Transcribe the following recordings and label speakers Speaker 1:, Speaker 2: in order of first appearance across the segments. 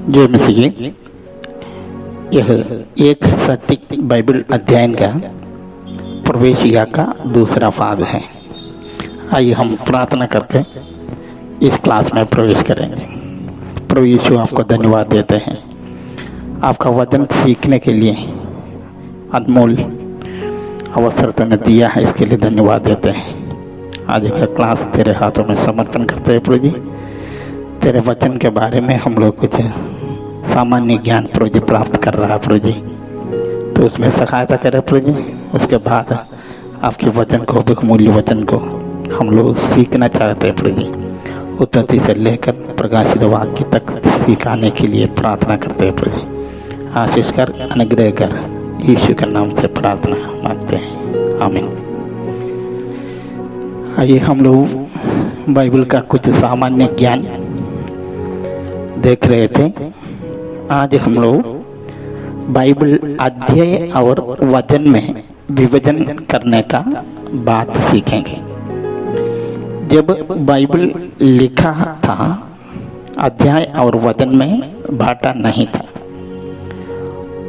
Speaker 1: जय मसीह। यह एक सटीक बाइबल अध्ययन का प्रवेशिका का दूसरा भाग है। आइए हम प्रार्थना करके इस क्लास में प्रवेश करेंगे। प्रभु यीशु, आपको धन्यवाद देते हैं, आपका वचन सीखने के लिए अनमोल अवसर तुमने दिया है, इसके लिए धन्यवाद देते हैं। आज का क्लास तेरे हाथों में समर्पण करते हैं प्रभु जी। तेरे वचन के बारे में हम लोग कुछ सामान्य ज्ञान प्रभु जी प्राप्त कर रहा है प्रभु जी, तो उसमें सहायता करे प्रभु जी। उसके बाद आपके वचन को, बहुमूल्य वचन को हम लोग सीखना चाहते हैं प्रभु जी। उत्पत्ति से लेकर प्रकाशित वाक्य तक सिखाने के लिए प्रार्थना करते हैं प्रभु जी। आशीष कर, अनुग्रह कर, यीशु के नाम से प्रार्थना मांगते हैं, आमीन। आइए हम लोग बाइबल का कुछ सामान्य ज्ञान देख रहे थे। आज हम लोग बाइबल अध्याय और वचन में विभाजन करने का बात सीखेंगे। जब बाइबल लिखा था, अध्याय और वचन में बांटा नहीं था।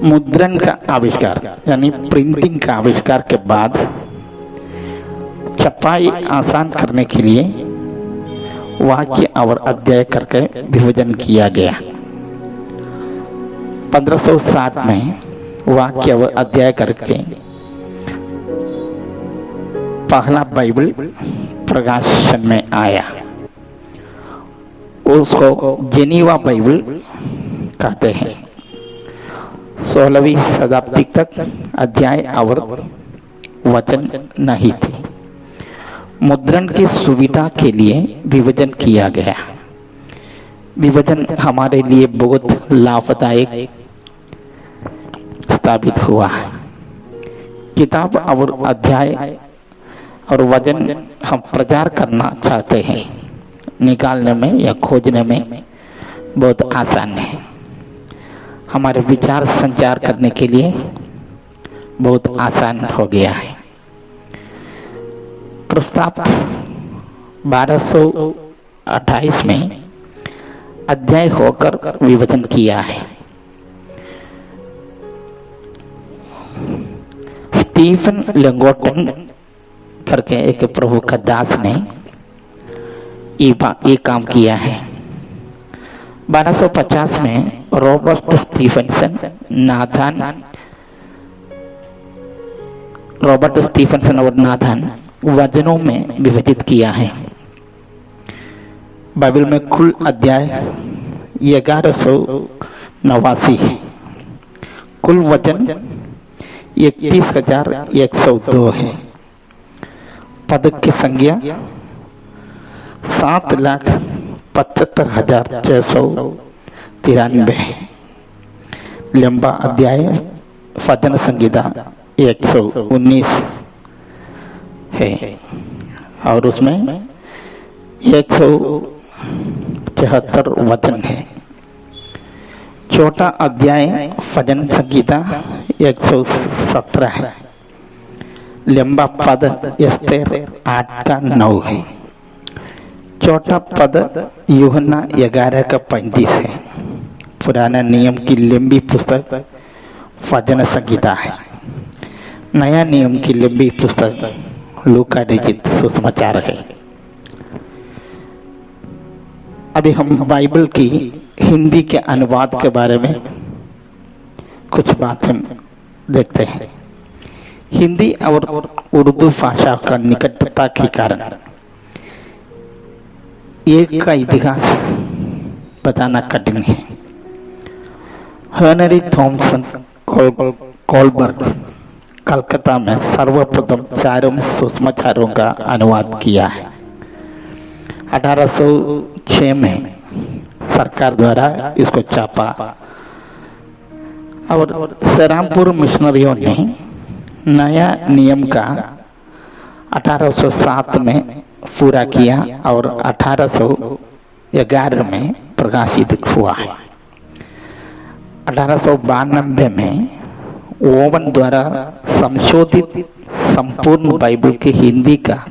Speaker 1: मुद्रण का आविष्कार यानी प्रिंटिंग का आविष्कार के बाद छपाई आसान करने के लिए वाक्य और अध्याय करके विभाजन किया गया। 1560 में वाक्य व अध्याय करके पहला बाइबल प्रकाशन में आया। उसको जेनीवा बाइबल कहते हैं। 16वीं शताब्दी तक अध्याय और वचन नहीं थे। मुद्रण की सुविधा के लिए विभाजन किया गया। विभाजन हमारे लिए बहुत लाभदायक साबित हुआ है। किताब और अध्याय और वचन हम प्रचार करना चाहते हैं, निकालने में या खोजने में बहुत आसान है। हमारे विचार संचार करने के लिए बहुत आसान हो गया है। क्रिस्ताब्द 1228 में अध्याय होकर विभाजन किया है। स्टीफन लेंगोटन करके एक प्रभु का दास ने ये काम किया है। 1250 में रॉबर्ट स्टीफनसन और नाथन वचनों में विभाजित किया है। बाइबल में कुल अध्याय 1189 है। कुल वचन 31,102 है। पद की संख्या 7,75,693 है। लंबा अध्याय वचन संहिता 119 है और उसमें 174 वचन है। छोटा अध्याय वचन संहिता 117 है। लंबा पद एस्तेर 8:9 है। छोटा पद यूहन्ना 11:35 है। पुराना नियम की लंबी पुस्तक वचन संहिता है। नया नियम की लंबी पुस्तक लूका रचित सुसमाचार है। अभी हम बाइबल की हिंदी के अनुवाद के बारे में कुछ बातें देखते हैं। हिंदी और उर्दू भाषा का निकटता के कारण एक का इतिहास बताना कठिन है। हेनरी थॉमसन कोलबर्ग कलकत्ता में सर्वप्रथम 4 सुसमाचारों का अनुवाद किया है। 1806 में सरकार द्वारा इसको छापा और श्रीरामपुर मिशनरियों ने नया नियम का 1807 में पूरा किया और 1811 में प्रकाशित हुआ है। 1892 में ओवन द्वारा संशोधित संपूर्ण बाइबल के हिंदी का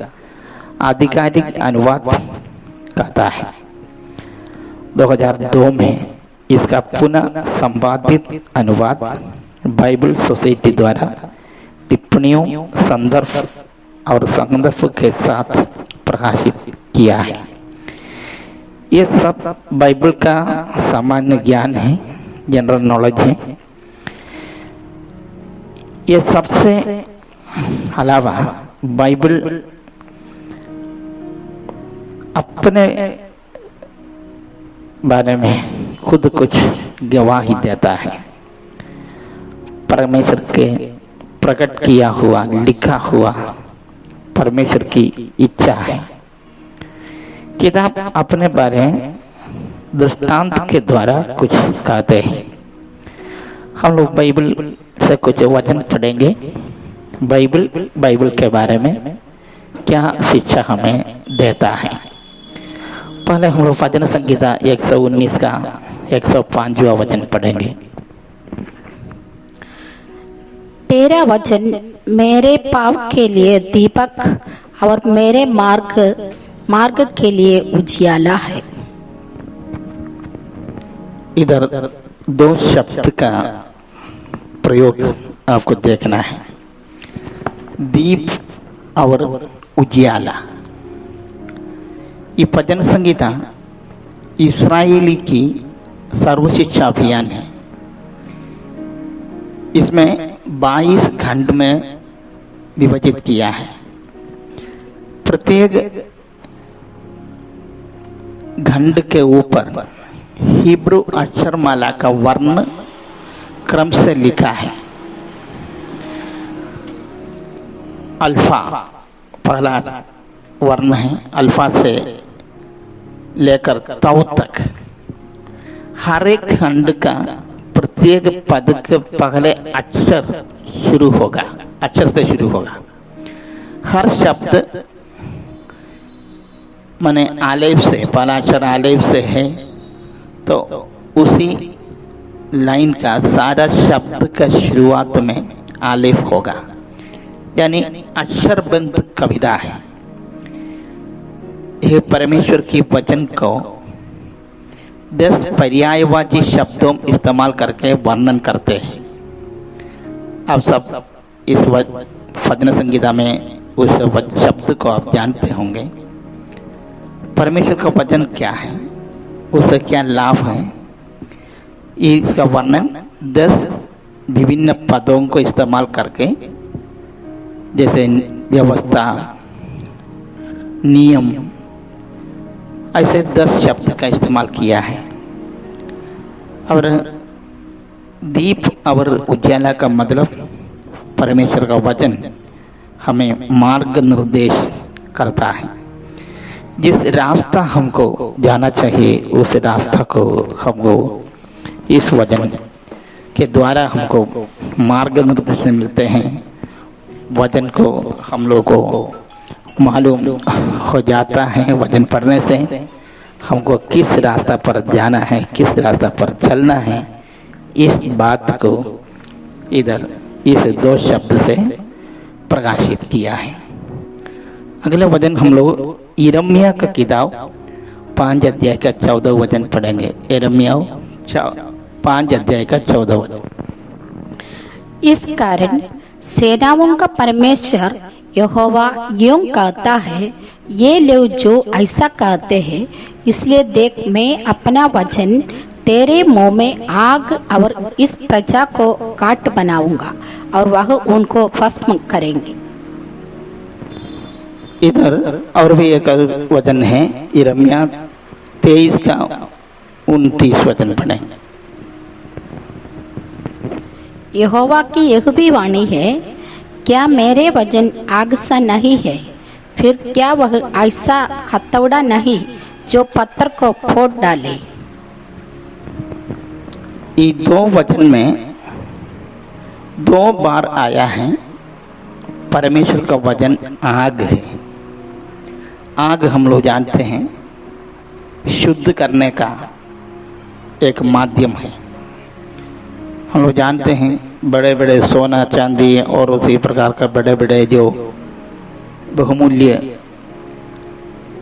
Speaker 1: आधिकारिक अनुवाद कहता है। 2002 में इसका पुनः संपादित अनुवाद बाइबल सोसाइटी द्वारा टिप्पणियों, संदर्भ और संदर्भ के साथ प्रकाशित किया है। ये सब बाइबल का सामान्य ज्ञान है, जनरल नॉलेज है। ये सबसे अलावा बाइबल अपने बारे में खुद कुछ गवाही देता है। परमेश्वर के प्रकट किया हुआ, लिखा हुआ परमेश्वर की इच्छा है। किताब अपने बारे में दृष्टांत के द्वारा कुछ कहते हैं। हम लोग बाइबल से कुछ वचन पढ़ेंगे। बाइबल के बारे में क्या शिक्षा हमें देता है। पहले हम लोग वचन संहिता 119 का 105वां वचन पढ़ेंगे।
Speaker 2: तेरा वचन मेरे पाँव के लिए दीपक और मेरे मार्ग के लिए उजियाला है।
Speaker 1: इधर दो शब्द का प्रयोग आपको देखना है, दीप और उजियाला। ये भजन संहिता इस्राएली की सर्व शिक्षा अभियान है। इसमें 22 खंड में विभाजित किया है। प्रत्येक खंड के ऊपर हिब्रू अक्षरमाला का वर्ण क्रम से लिखा है। अल्फा पहला वर्ण है, अल्फा से लेकर ताऊ तक। हर एक खंड का प्रत्येक पद के पहले अक्षर से शुरू होगा। हर शब्द माने आलेफ से, पहला अक्षर आलेफ से है तो उसी लाइन का सारा शब्द का शुरुआत में आलेफ होगा, यानी अक्षरबंध कविता है। यह परमेश्वर की वचन को 10 पर्यायवाची शब्दों इस्तेमाल करके वर्णन करते हैं। आप सब इस भजन संहिता में उस शब्द को आप जानते होंगे। परमेश्वर का वचन क्या है, उससे क्या लाभ है, इसका वर्णन 10 विभिन्न पदों को इस्तेमाल करके, जैसे व्यवस्था, नियम, ऐसे 10 शब्द का इस्तेमाल किया है। और दीप और उजाला का मतलब परमेश्वर का वचन हमें मार्ग निर्देश करता है। जिस रास्ता हमको जाना चाहिए उस रास्ता को हमको इस वचन के द्वारा हमको मार्ग निर्देश मिलते हैं। वचन को हम लोग को मालूम हो जाता है। वचन पढ़ने से हमको किस रास्ता पर जाना है, किस रास्ता पर चलना है, इस बात को इधर इस 2 शब्द से प्रकाशित किया है। अगला वचन हम लोग यिर्मयाह का किताब 5 अध्याय का 14 वचन पढ़ेंगे। यिर्मयाह 5 अध्याय का 14 वचन।
Speaker 2: इस कारण सेनाओं का परमेश्वर यहोवा यूं कहता है, ये लोग जो ऐसा कहते हैं, इसलिए देख मैं अपना वचन तेरे मुंह में आग और इस प्रजा को काट बनाऊंगा और वह उनको भस्म करेंगे।
Speaker 1: इधर और भी एक वचन है, यिर्मयाह 23 का 29 वचन पढ़ें।
Speaker 2: यहोवा की यह भी वाणी है, क्या मेरे वचन आग सा नहीं है, फिर क्या वह ऐसा हथौड़ा नहीं जो पत्थर को फोड़ डाले।
Speaker 1: ये 2 वचन में 2 बार आया है परमेश्वर का वचन आग है। आग हम लोग जानते हैं शुद्ध करने का एक माध्यम है। हम लोग जानते हैं बड़े बड़े सोना चांदी और उसी प्रकार का बड़े बड़े जो बहुमूल्य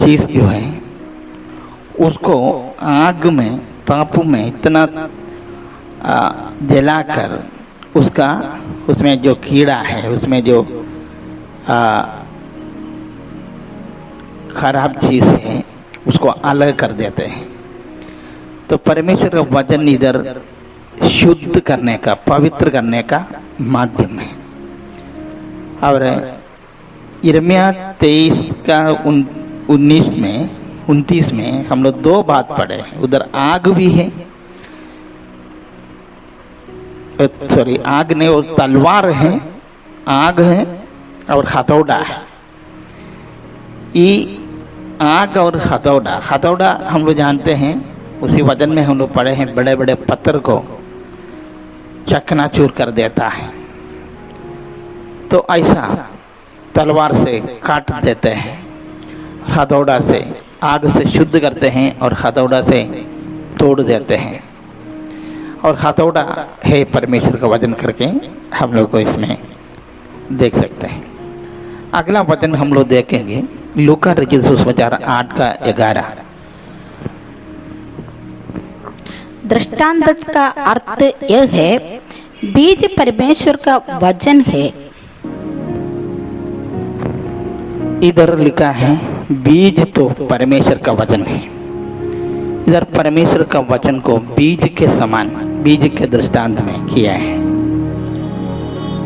Speaker 1: चीज जो है उसको आग में तापू में इतना जलाकर उसमें जो कीड़ा है, उसमें जो खराब चीज है उसको अलग कर देते हैं। तो परमेश्वर का वचन इधर शुद्ध करने का, पवित्र करने का माध्यम है। और यिर्मयाह 23 का 29 में हम लोग दो बात पढ़े। उधर आग भी है, सॉरी आग नहीं, और तलवार है, आग है और हथौड़ा है। ये आग और हथौड़ा हम लोग जानते हैं, उसी वचन में हम लोग पढ़े हैं, बड़े बड़े पत्थर को चकनाचूर कर देता है। तो ऐसा तलवार से काट देते हैं, हथौड़ा से आग से शुद्ध करते हैं और हथौड़ा से तोड़ देते हैं। और हथौड़ा है परमेश्वर का वचन करके हम लोग को इसमें देख सकते हैं। अगला वचन हम लोग देखेंगे लूका रचित सुसमाचार 8 का 11।
Speaker 2: दृष्टांत का अर्थ यह है, बीज परमेश्वर का वचन है।
Speaker 1: इधर लिखा है बीज तो परमेश्वर का वचन है। इधर परमेश्वर का वचन को बीज के समान, बीज के दृष्टांत में किया है।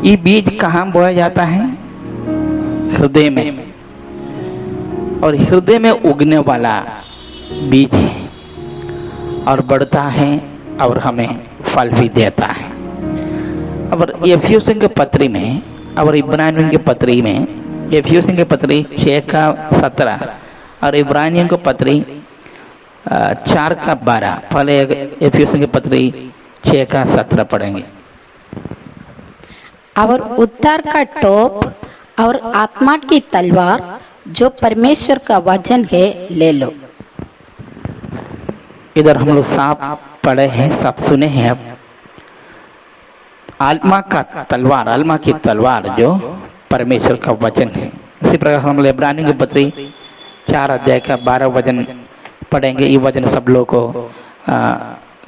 Speaker 1: ये बीज कहाँ बोया जाता है? हृदय में, और हृदय में उगने वाला बीज है और बढ़ता है और हमें फल भी देता है। और एफियुसियों के पत्री में और इब्रानियों के पत्री में, एफियुसियों के पत्री 6 का 17 और इब्रानियों के पत्री 4 का 12। पहले एफियुसियों के पत्री 6 का 17 पढ़ेंगे।
Speaker 2: और उद्धार का टोप और आत्मा की तलवार जो परमेश्वर का वचन है ले लो।
Speaker 1: इधर हम लोग साफ पढ़े हैं, साफ सुने हैं। अब आत्मा का तलवार, आत्मा की तलवार जो परमेश्वर का वचन है। इसी प्रकार हम लोग इब्रानियों की पत्री 4 अध्याय का 12 वचन पढ़ेंगे। ये वचन सब लोग को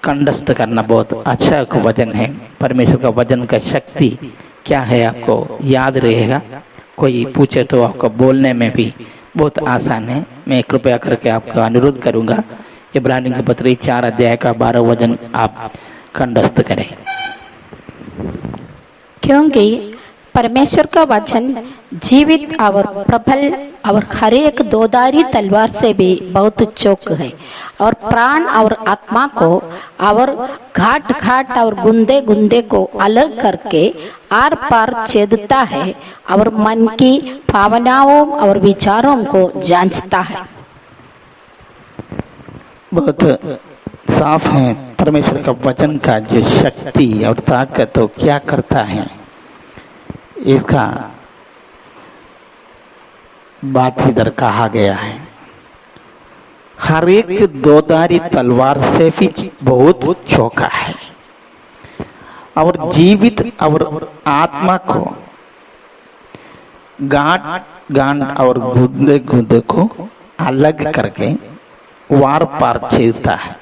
Speaker 1: कंठस्थ करना बहुत अच्छा वचन है। परमेश्वर का वचन का शक्ति क्या है आपको याद रहेगा। कोई पूछे तो आपको बोलने में भी बहुत आसान है। मैं कृपया करके आपका अनुरोध करूंगा, इब्रानियों की पत्री 4 अध्याय का 12 वचन आप कंठस्थ करें।
Speaker 2: क्योंकि परमेश्वर का वचन जीवित और प्रबल और हर एक दोधारी तलवार से भी बहुत चौक है और प्राण और आत्मा को और घाट घाट और गुंदे गुंदे को अलग करके आर पार छेदता है और मन की भावनाओं और विचारों को जांचता है।
Speaker 1: बहुत साफ है परमेश्वर का वचन का जो शक्ति और ताकत तो क्या करता है, इसका बात इधर कहा गया है। हर एक दोधारी तलवार से भी बहुत चौका है और जीवित और आत्मा को गांठ और गुर्दे गुर्दे को अलग करके वार पार छेदता है।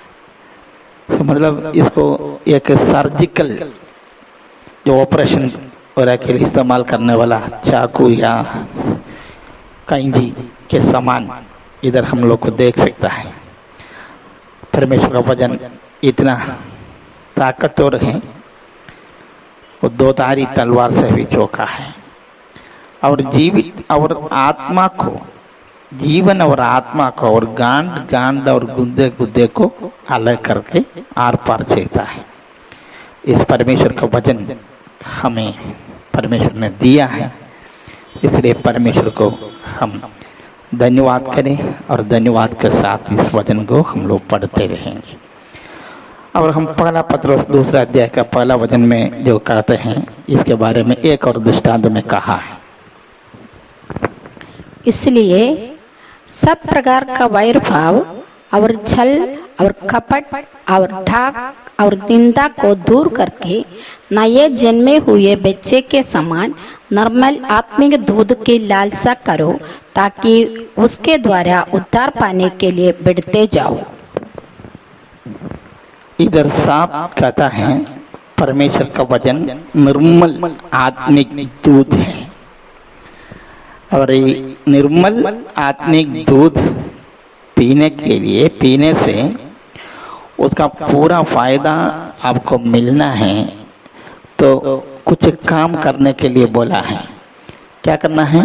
Speaker 1: तो मतलब इसको एक सर्जिकल जो ऑपरेशन और के लिए इस्तेमाल करने वाला चाकू या कैंची के समान इधर हम लोग को देख सकता है। परमेश्वर का वचन इतना ताकतवर है, वो दोधारी तलवार से भी चौका है और जीवित और आत्मा को, जीवन और आत्मा को और गांठ और गुद्दे गुद्दे को अलग करके आर पार छेदता है। इस परमेश्वर का वचन हमें परमेश्वर ने दिया है, इसलिए परमेश्वर को हम धन्यवाद करें और धन्यवाद के साथ इस वचन को हम लोग पढ़ते रहेंगे। और हम पहला पत्रोस 2 अध्याय का पहला वचन में जो कहते हैं, इसके बारे में एक और दृष्टांत में कहा है।
Speaker 2: इसलिए सब प्रकार का वैर भाव और छल और कपट और ढाक और निंदा को दूर करके नए जन्मे हुए बच्चे के समान निर्मल आत्मिक दूध की लालसा करो, ताकि उसके द्वारा उद्धार पाने के लिए बढ़ते जाओ।
Speaker 1: इधर साफ कहता है परमेश्वर का वचन निर्मल आत्मिक दूध है। और ये निर्मल आत्मिक दूध पीने से उसका पूरा फायदा आपको मिलना है, तो कुछ काम करने के लिए बोला है। क्या करना है?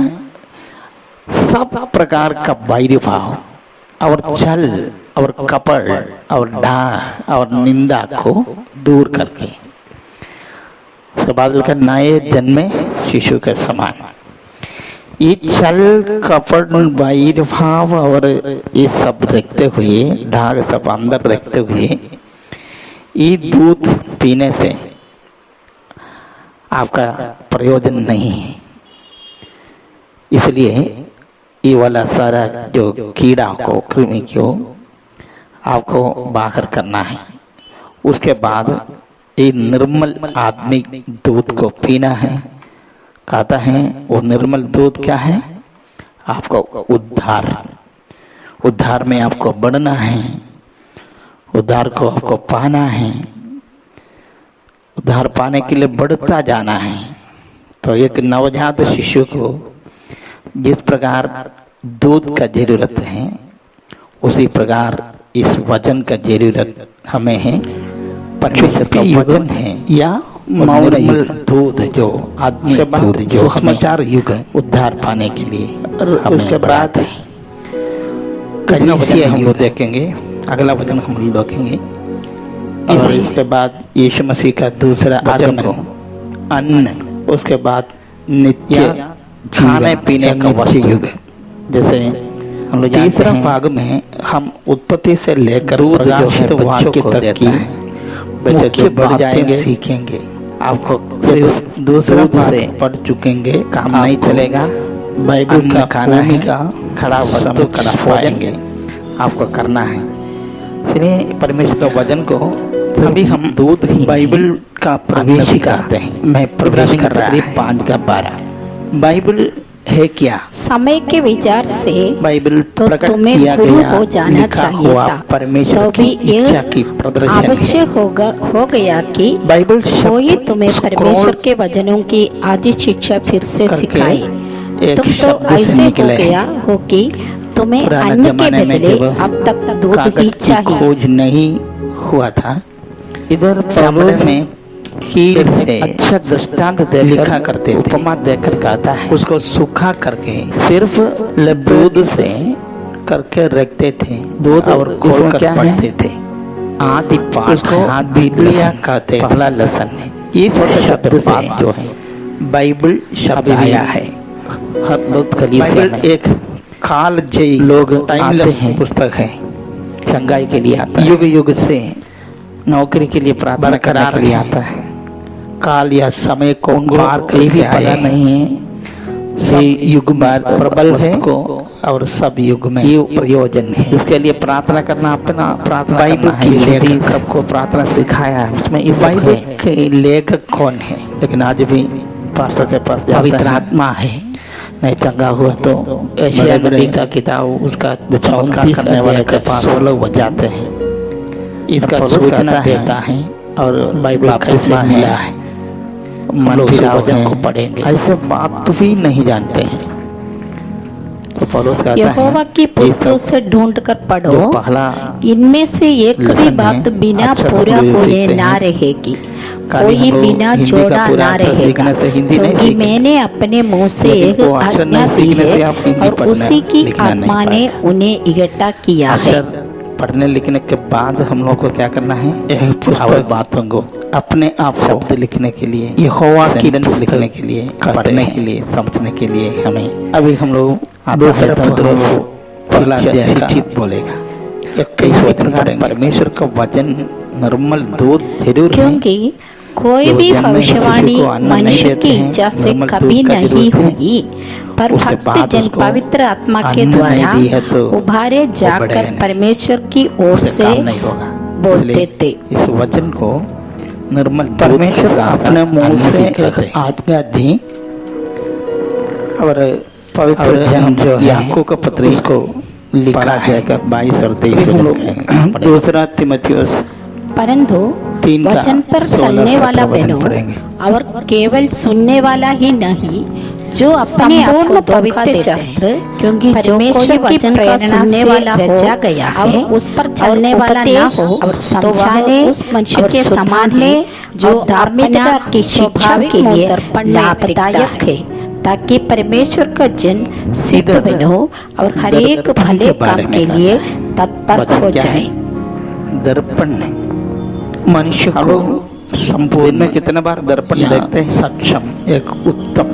Speaker 1: सब प्रकार का वैरभाव और छल और कपट और डाह और निंदा को दूर करके बादल का नए जन्मे शिशु के समान ये छल कपट वैरभाव और ये सब रखते हुए, ढाक सब अंदर रखते हुए ये दूध पीने से आपका प्रयोजन नहीं है। इसलिए ये वाला सारा जो कीड़ा को, कृमि को आपको बाहर करना है। उसके बाद ये निर्मल आत्मिक दूध को पीना है। कहता है वो निर्मल दूध क्या है? आपको उद्धार में आपको बढ़ना है, उद्धार को आपको पाना है। उद्धार पाने के लिए बढ़ता जाना है। तो एक नवजात शिशु को जिस प्रकार दूध का जरूरत है, उसी प्रकार इस वचन का जरूरत हमें है। परमेश्वर का वचन है या निर्मल दूध जो आत्मिक दूध जो समाचार युग है उद्धार पाने के लिए। उसके बाद कलीसिया हम लोग देखेंगे, अगला वचन हम लोग देखेंगे। और इसके बाद यीशु मसीह का दूसरा आगमन, अन्न, उसके बाद नित्य खाने पीने का वस्तु युग। जैसे हम लोग तीसरा भाग में हम उत्पत्ति से लेकर प्रकाशित वाक्य तक की बच्चे बढ़ जाएंगे, सीखेंगे। आपको सिर्फ दूसरा से पढ़ चुकेंगे काम नहीं चलेगा। बाइबल का खाना है का खड़ा वस्तु खड़ा पाएंगे, आपको करना है। इसलिए परमेश्वर का वचन को अभी हम दूध ही बाइबल का प्रवेश करते हैं। मैं प्रवेश कर रहा है 5:12। बाइबल है क्या?
Speaker 2: समय के विचार से
Speaker 1: बाइबल
Speaker 2: तो तुम्हें गुरु हो जाना चाहिए था।
Speaker 1: परमेश्वर
Speaker 2: तो
Speaker 1: की इच्छा की प्रदर्शन
Speaker 2: आवश्यक हो गया कि
Speaker 1: बाइबल
Speaker 2: कोई तुम्हें परमेश्वर के वचनों की आदि शिक्षा फिर से सिखाए। तुम तो ऐसे हो गया हो कि तुम्हें अन्न के बदले अब तक दूध ही चाहिए।
Speaker 1: खोज नहीं हुआ था। इधर चमड़े में कील से अच्छा दृष्टांत लिखा करते थे, उपमा देकर कहता है उसको सूखा करके सिर्फ दूध से करके रखते थे। दूध और खोल कर पढ़ते थे। आदि पाठ आदि लिया कहते पहला लसन है। इस शब्द से जो है बाइबल शब्द आया है। बाइबल एक काल जयी लोग टाइमलेस पुस्तक है। चंगाई के लिए आता है, युग युग से नौकरी के लिए प्रार्थना करने के लिए आता है। काल या समय को पार करके आया नहीं है। सब युग में प्रबल है को और सब युग में ये प्रयोजन है। इसके लिए प्रार्थना करना, अपना प्रार्थना बाइबल की लेखक सबको प्रार्थना सिखाया है। उसमें इस बाइबल के लेखक कौन है? लेकिन आज भी पास्टर के पास पवित्र आत्मा है। नहीं चंगा हुआ तो एशिया नबी का किताब उसका 34 करने वाले के पास 16 बज जाते हैं। इसका सूचना देता है और बाइबल कैसे मिला है, मन वचन को पढ़ेंगे। ऐसे बात तो भी नहीं जानते हैं। तो पौलुस कहता है
Speaker 2: यहोवा की पुस्तकों से ढूंढ कर पढ़ो, इनमें से एक भी बात बिना पूरा हुए ना रहेगी, कोई बिना जोड़ा ना रहेगा। क्योंकि मैंने अपने मुंह से एक आज्ञा दी है और उसी की आत्मा ने उन्हें इकट्ठा किया है।
Speaker 1: पढ़ने लिखने के बाद हम लोग को क्या करना है? यह पुस्तक बातों को अपने आप शब्द लिखने के लिए, यहोवा की लिखने के लिए, पढ़ने के लिए, समझने के लिए हमें अभी हम लोग दूसरा शिक्षित बोलेगा 21 वचन पढ़ेंगे। परमेश्वर का वचन निर्मल दूध जरूर,
Speaker 2: क्योंकि कोई भी भविष्यवाणी मनुष्य की इच्छा से कभी नहीं हुई, पर भक्त जन पवित्र आत्मा के द्वारा उभारे जाकर परमेश्वर की ओर से बोलते थे।
Speaker 1: इस वचन को निर्मल परमेश्वर अपने मुंह से आज्ञा दी और पवित्र जन जो याकूब का पत्री को लिखा जाएगा 22 और 23 दूसरा तीमुथियुस
Speaker 2: परंतु
Speaker 1: तीन का
Speaker 2: वचन पर
Speaker 1: 16
Speaker 2: चलने वाला
Speaker 1: 17 वचन
Speaker 2: बनो
Speaker 1: पढ़ेंगे।
Speaker 2: और केवल सुनने वाला ही नहीं जो अपने आप को पवित्र शास्त्र क्योंकि परमेश्वर की प्रेरणा से रचा गया है उस पर चलने वाला ना हो और समझाने उस मनुष्य के समान है जो धार्मिकता की शिक्षा के लिए लाभदायक है ताकि परमेश्वर का जन सिद्ध बनो और हर एक भले काम के लिए तत्पर हो जाए।
Speaker 1: दर्पण मनुष्य को संपूर्ण में कितने बार दर्पण देखते हैं? सक्षम एक उत्तम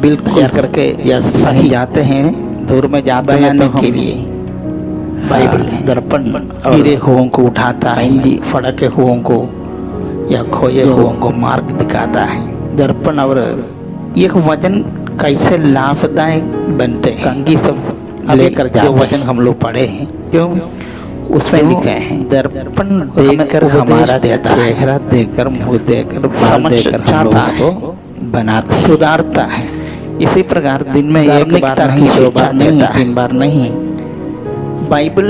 Speaker 1: बिल्कुल करके या सही जाते हैं दूर में जाते हैं के लिए बाइबल दर्पण गिरे हुओं को उठाता है, फड़के हुओं को या खोए हुओं को मार्ग दिखाता है। दर्पण और यह वचन कैसे लाभदायक बनते हैं कंगी सब लेकर जो वचन हम लोग पढ़े हैं क्यों उसमें लिखे हैं दर्पण देखकर हमारा चेहरा देखकर मुंह देखकर बाल देखकर हम लोग उसको बनाता सुधारता है। इसी प्रकार दिन में एक बार नहीं, 2 बार नहीं, 3 बार नहीं, बाइबल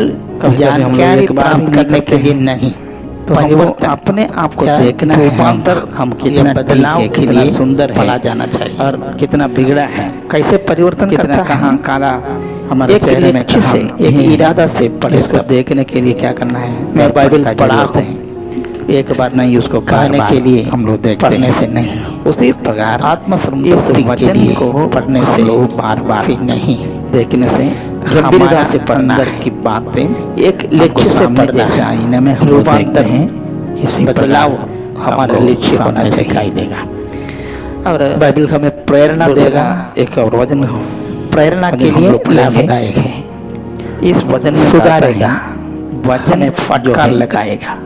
Speaker 1: जानकारी प्राप्त करने के लिए नहीं तो हम अपने आप को देखना है हम कितना बदलाव कितना सुंदर पढ़ा जाना चाहिए और कितना बिगड़ा है कैसे परिवर्तन कितना कहाँ काला हमारे चेहरे में से एक इरादा से पढ़े इसको देखने के लिए क्या करना है। मैं बाइबल पढ़ा हूँ एक बार नहीं उसको कहने के लिए हम लोग देखते पढ़ने से नहीं उसी प्रकार आत्म वचन को पढ़ने से बार बार नहीं देखने से गंभीरता से पढ़ना की बातें एक लक्ष्य से पढ़ने से आईने में रूपांतर हैं इसी बदलाव हमारे लक्ष्य होना दिखाई देगा और बाइबल हमें प्रेरणा देगा। एक और वचन प्रेरणा के लिए लाभदायक है। इस वचन में सुधारेगा वचन फटकार लगाएगा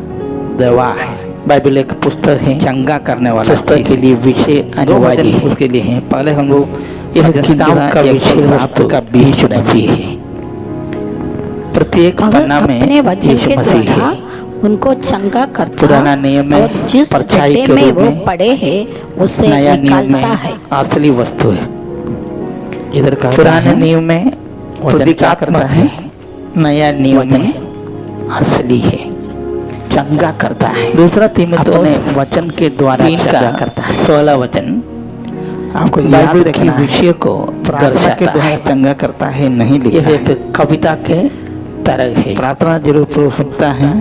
Speaker 1: दवा है। बाइबल एक पुस्तक है चंगा करने वाला पुस्तक के लिए विषय अनिवार्य है उसके लिए है। पहले हम लोग यह किताब का विषय वस्तु का बीच मसीह है। प्रत्येक पन्ना में यीशु मसीह है
Speaker 2: उनको चंगा करता
Speaker 1: पुराना नियम में
Speaker 2: और जिस गड्ढे में वो पड़े हैं उसे निकालता है
Speaker 1: असली वस्तु है। इधर का पुराने नियम में प्रतीकात्मक है नया नियम में असली है चंगा करता है। दूसरा तीमुथियुस वचन के द्वारा चंगा करता है। 16 वचन आपको बाइबल के विषय को प्रार्थना के द्वारा चंगा करता है नहीं लिखा है। कविता के तरह है प्रार्थना जरूर हो सकता है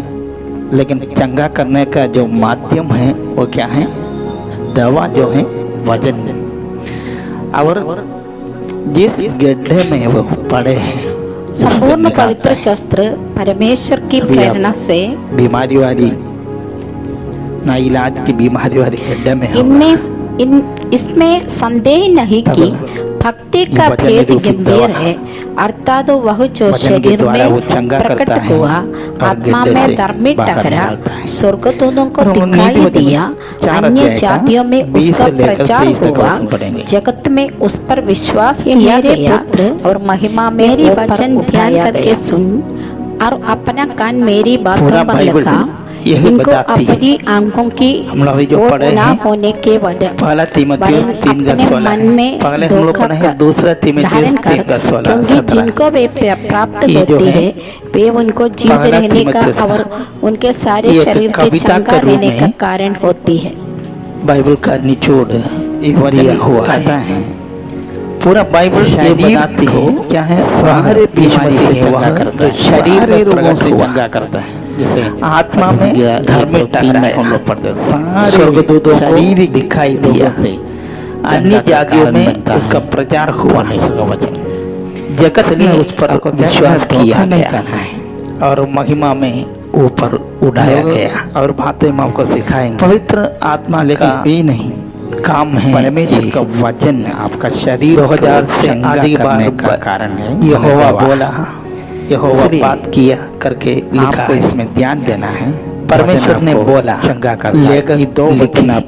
Speaker 1: लेकिन चंगा करने का जो माध्यम है वो क्या है दवा जो है वचन और जिस गड्ढे में वो पड़े हैं
Speaker 2: संपूर्ण पवित्र शास्त्र परमेश्वर की प्रेरणा से
Speaker 1: बीमारी वाली ना इलाज की बीमारी वाली गड्ढे में
Speaker 2: इसमें संदेह नहीं कि भक्ति का भेद गंभीर है अर्थात वह जो शरीर में प्रकट हुआ आत्मा में धर्मी टकरा स्वर्गदूतों को दिखाई दिया अन्य जातियों में उसका प्रचार हुआ जगत में उस पर विश्वास किया गया और महिमा मेरी वचन ध्यान करके सुन और अपना कान मेरी बातों पर लगा इनको अपनी आंखों की ओर ना होने के
Speaker 1: पहला तीमुथियुस 3:16
Speaker 2: में
Speaker 1: पहले हम लोग पढ़े हैं दूसरा तीमुथियुस 3:16
Speaker 2: क्योंकि जिनको वे प्राप्त होती है वे उनको जीवित रहने का और उनके सारे शरीर के चंगा रहने का कारण होती है।
Speaker 1: बाइबल का निचोड़ दिया हुआ है। पूरा बाइबल ये बताती है क्या है सारे बीमारी से चंगा करता है शरीर रोगों से चंगा करता है। जैसे आत्मा में धार्मिक टकरा हम लोग पढ़ते सारे स्वर्गदूतों को दिखाई दिया से अन्य जातियों में उसका प्रचार हुआ है वचन जगत ने उस पर विश्वास किया गया और महिमा में ऊपर उड़ाया गया और बातें हम आपको सिखाएंगे। पवित्र आत्मा लेकर भी नहीं काम है परमेश्वर का वचन आपका शरीर 2000 से अधिक बार का कारण है। यहोवा बोला यहोवा बात किया करके आपको इसमें ध्यान देना है। परमेश्वर ने बोला चंगा कर लेकर 2 वचन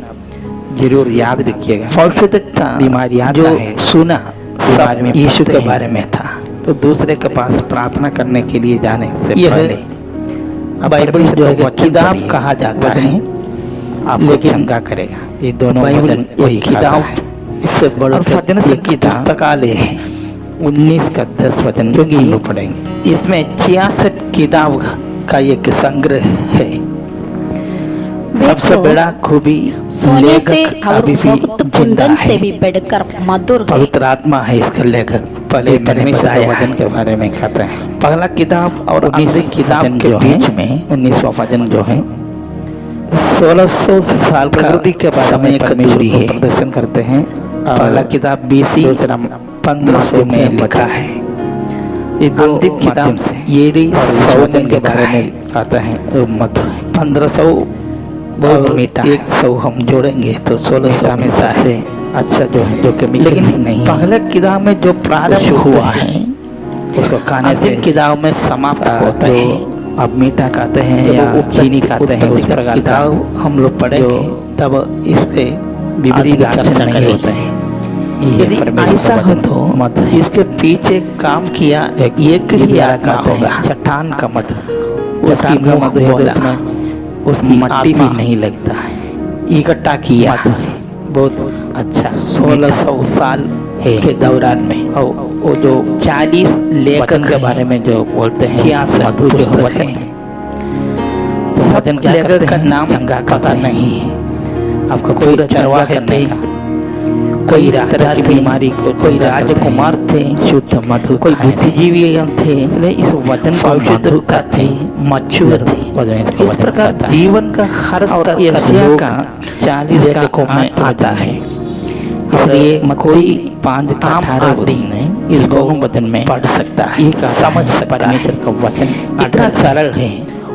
Speaker 1: जरूर याद रखिएगा। फलशुद्धता बीमारी जो सुना सब में यीशु के बारे में था तो दूसरे के पास प्रार्थना करने के लिए जाने से पहले बाइबल जो है किताब कहा जाता है आपको चंगा करेगा। ये दोनों वचन एक किताब इससे बड़ा वचन से किताब तकाले है 19 का 10 वचन क्योंकि हम पढ़ेंगे। इसमें 66 किताब का एक संग्रह है
Speaker 2: वे
Speaker 1: सबसे
Speaker 2: तो
Speaker 1: बड़ा खूबी
Speaker 2: सोने से
Speaker 1: लेखक
Speaker 2: और
Speaker 1: अभी भी
Speaker 2: बहुत
Speaker 1: जिंदा
Speaker 2: कुंदन से
Speaker 1: है।
Speaker 2: भी बढ़कर मधुर है।
Speaker 1: पवित्र आत्मा है इसका लेखक। पहले मैंने बताया वचन के बारे में कहते हैं। पहला किताब और अंतिम किताब के बीच में 19वां वचन जो है 1600 साल प्रकृति के समय का दूरी है प्रदर्शन करते हैं। पहला किताब BC, दूसरा 1500 में लिखा है। ये दो किताब से ये 100 के बारे में आता है। मत 1500 बहुत मीठा, 100 हम जोड़ेंगे तो 1600 हमेशा से अच्छा जो है, जो कि लेकिन नहीं। पहले किताब में जो प्रारंभ हुआ है उसको खाने से किताब में समाप्त होता है। अब मीठा खाते हैं या चीनी खाते हैं, उस प्रकार किताब हम लोग पढ़ेंगे तब इससे विपरीत चर्चा नहीं होता है। यदि ऐसा हो तो मत इसके पीछे काम किया एक ही आत्मा होगा। चट्टान का मत, उसकी मुंह बोला, उसकी मट्टी भी नहीं लगता है, इकट्ठा किया बहुत अच्छा 1600 साल के दौरान में। और वो जो 40 लेखक के बारे में जो बोलते हैं 66 जो वचन है, वचन लेखक का नाम पता नहीं है आपको। कोई चरवाहे थे, कोई राजा की बीमारी को, कोई राजकुमार थे, शुद्ध मधु, कोई बुद्धिजीवी थे, इसलिए इस वचन को शुद्ध थे, मच्छर थे। इस प्रकार जीवन का हर स्तर एशिया का 40 लेखकों में आता है। इसलिए कोई 5 का 18 दिन इस दोनों वचन में पढ़ सकता है, समझ सकता है। परमेश्वर का वचन इतना सरल है,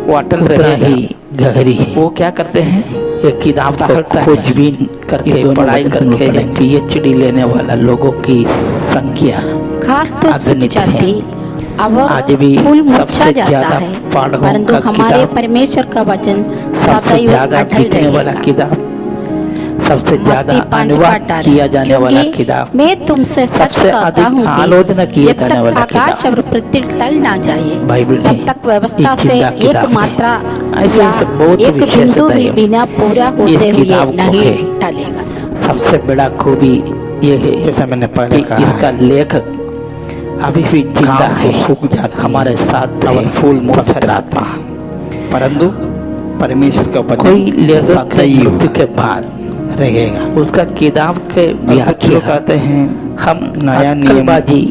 Speaker 1: वो अटल रहेगी, गहरी है। वो क्या करते हैं, एक किताब को खोजबीन करके पढ़ाई करके PhD लेने वाला लोगों की संख्या
Speaker 2: घास तो सूख जाती
Speaker 1: आज भी
Speaker 2: फूल मुरझा
Speaker 1: सबसे
Speaker 2: जाता
Speaker 1: ज्यादा
Speaker 2: है,
Speaker 1: पाठकों
Speaker 2: परंतु
Speaker 1: का
Speaker 2: हमारे
Speaker 1: किताब,
Speaker 2: परमेश्वर का वचन
Speaker 1: सबसे
Speaker 2: सदैव
Speaker 1: ज्यादा
Speaker 2: अटल
Speaker 1: बिकने वाला
Speaker 2: रहेगा।
Speaker 1: किताब, सबसे ज्यादा
Speaker 2: मत्ती 5
Speaker 1: अनुवाद
Speaker 2: का 18,
Speaker 1: किया जाने वाला
Speaker 2: क्योंकि
Speaker 1: किताब,
Speaker 2: मैं तुमसे सच
Speaker 1: सबसे
Speaker 2: कहता
Speaker 1: अधिक
Speaker 2: हूँ
Speaker 1: आलोचना
Speaker 2: कि
Speaker 1: किए
Speaker 2: जब
Speaker 1: जाने
Speaker 2: तक
Speaker 1: वाला
Speaker 2: आकाश
Speaker 1: किताब
Speaker 2: और पृथ्वी टल ना जाए
Speaker 1: बाइबल
Speaker 2: तब
Speaker 1: है।
Speaker 2: तक व्यवस्था
Speaker 1: एक
Speaker 2: से
Speaker 1: जिंदा
Speaker 2: एक
Speaker 1: किताब है।
Speaker 2: मात्रा
Speaker 1: ऐसे
Speaker 2: या
Speaker 1: बहुत
Speaker 2: एक बिंदु
Speaker 1: विशेषता
Speaker 2: भी
Speaker 1: है
Speaker 2: बिना पूरा होते
Speaker 1: इस
Speaker 2: हुए
Speaker 1: किताब को
Speaker 2: नहीं
Speaker 1: है।
Speaker 2: टलेगा।
Speaker 1: सबसे बड़ा खूबी ये है, जैसा मैंने पहले कहा, इसका लेखक अभी भी जिंदा है, सूख जाता हमारे साथ और फूल मुरझाता, परंतु परमेश्वर का वचन कोई लेखक के मृत्यु के बाद रहेगा। उसका किताब के व्याख्या कहते हैं हम नया नियम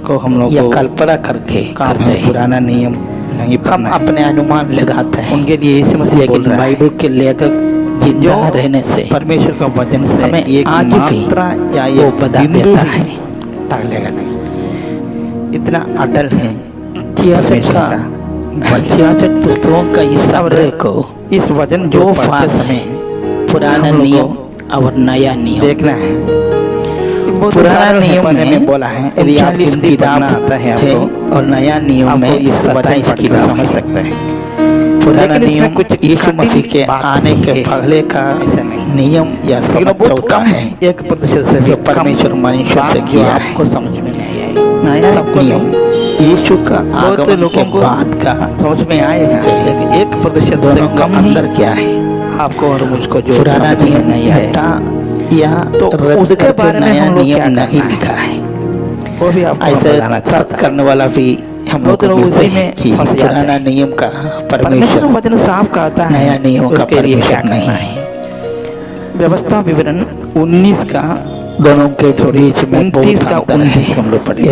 Speaker 1: को हम लोग या कल्पना करके करते हैं, पुराना नियम नहीं, हम अपने अनुमान लगाते हैं उनके लिए यीशु मसीह। लेकिन बाइबल के लेखक जिंदा रहने से, परमेश्वर का वचन से हमें एक मात्रा या ये बता देता है, टालेगा नहीं, इतना अटल है। 66 पुस्तकों का इस संग्रह को, इस वचन जो पढ़ते समय पुराना नियम और नया नियम देखना है। पुराना नियम में बोला है, यदि आप हिंदी पढ़ना आता है आपको, और नया नियम में इस 27 की समझ सकते हैं। पुराना नियम कुछ यीशु मसीह के आने के पहले का नियम या बहुत कम है, 1% से भी परमेश्वर मनुष्य से किया है, आपको समझ में नहीं आएगा। नया नियम यीशु का आगमन के बाद का समझ में आएगा, लेकिन 1% दोनों कम अंदर क्या है आपको और मुझको जो पुराना नियम नहीं है या तो उसके बारे में हम नियम नहीं लिखा है, वो भी आप ऐसे तर्क करने वाला भी हम लोग उसी में पुराना नियम का परमेश्वर वचन साफ कहता है, नया नियम का परमेश्वर नहीं है। व्यवस्था विवरण 19 का दोनों के बीच में 29 का 29 हम लोग पढ़े।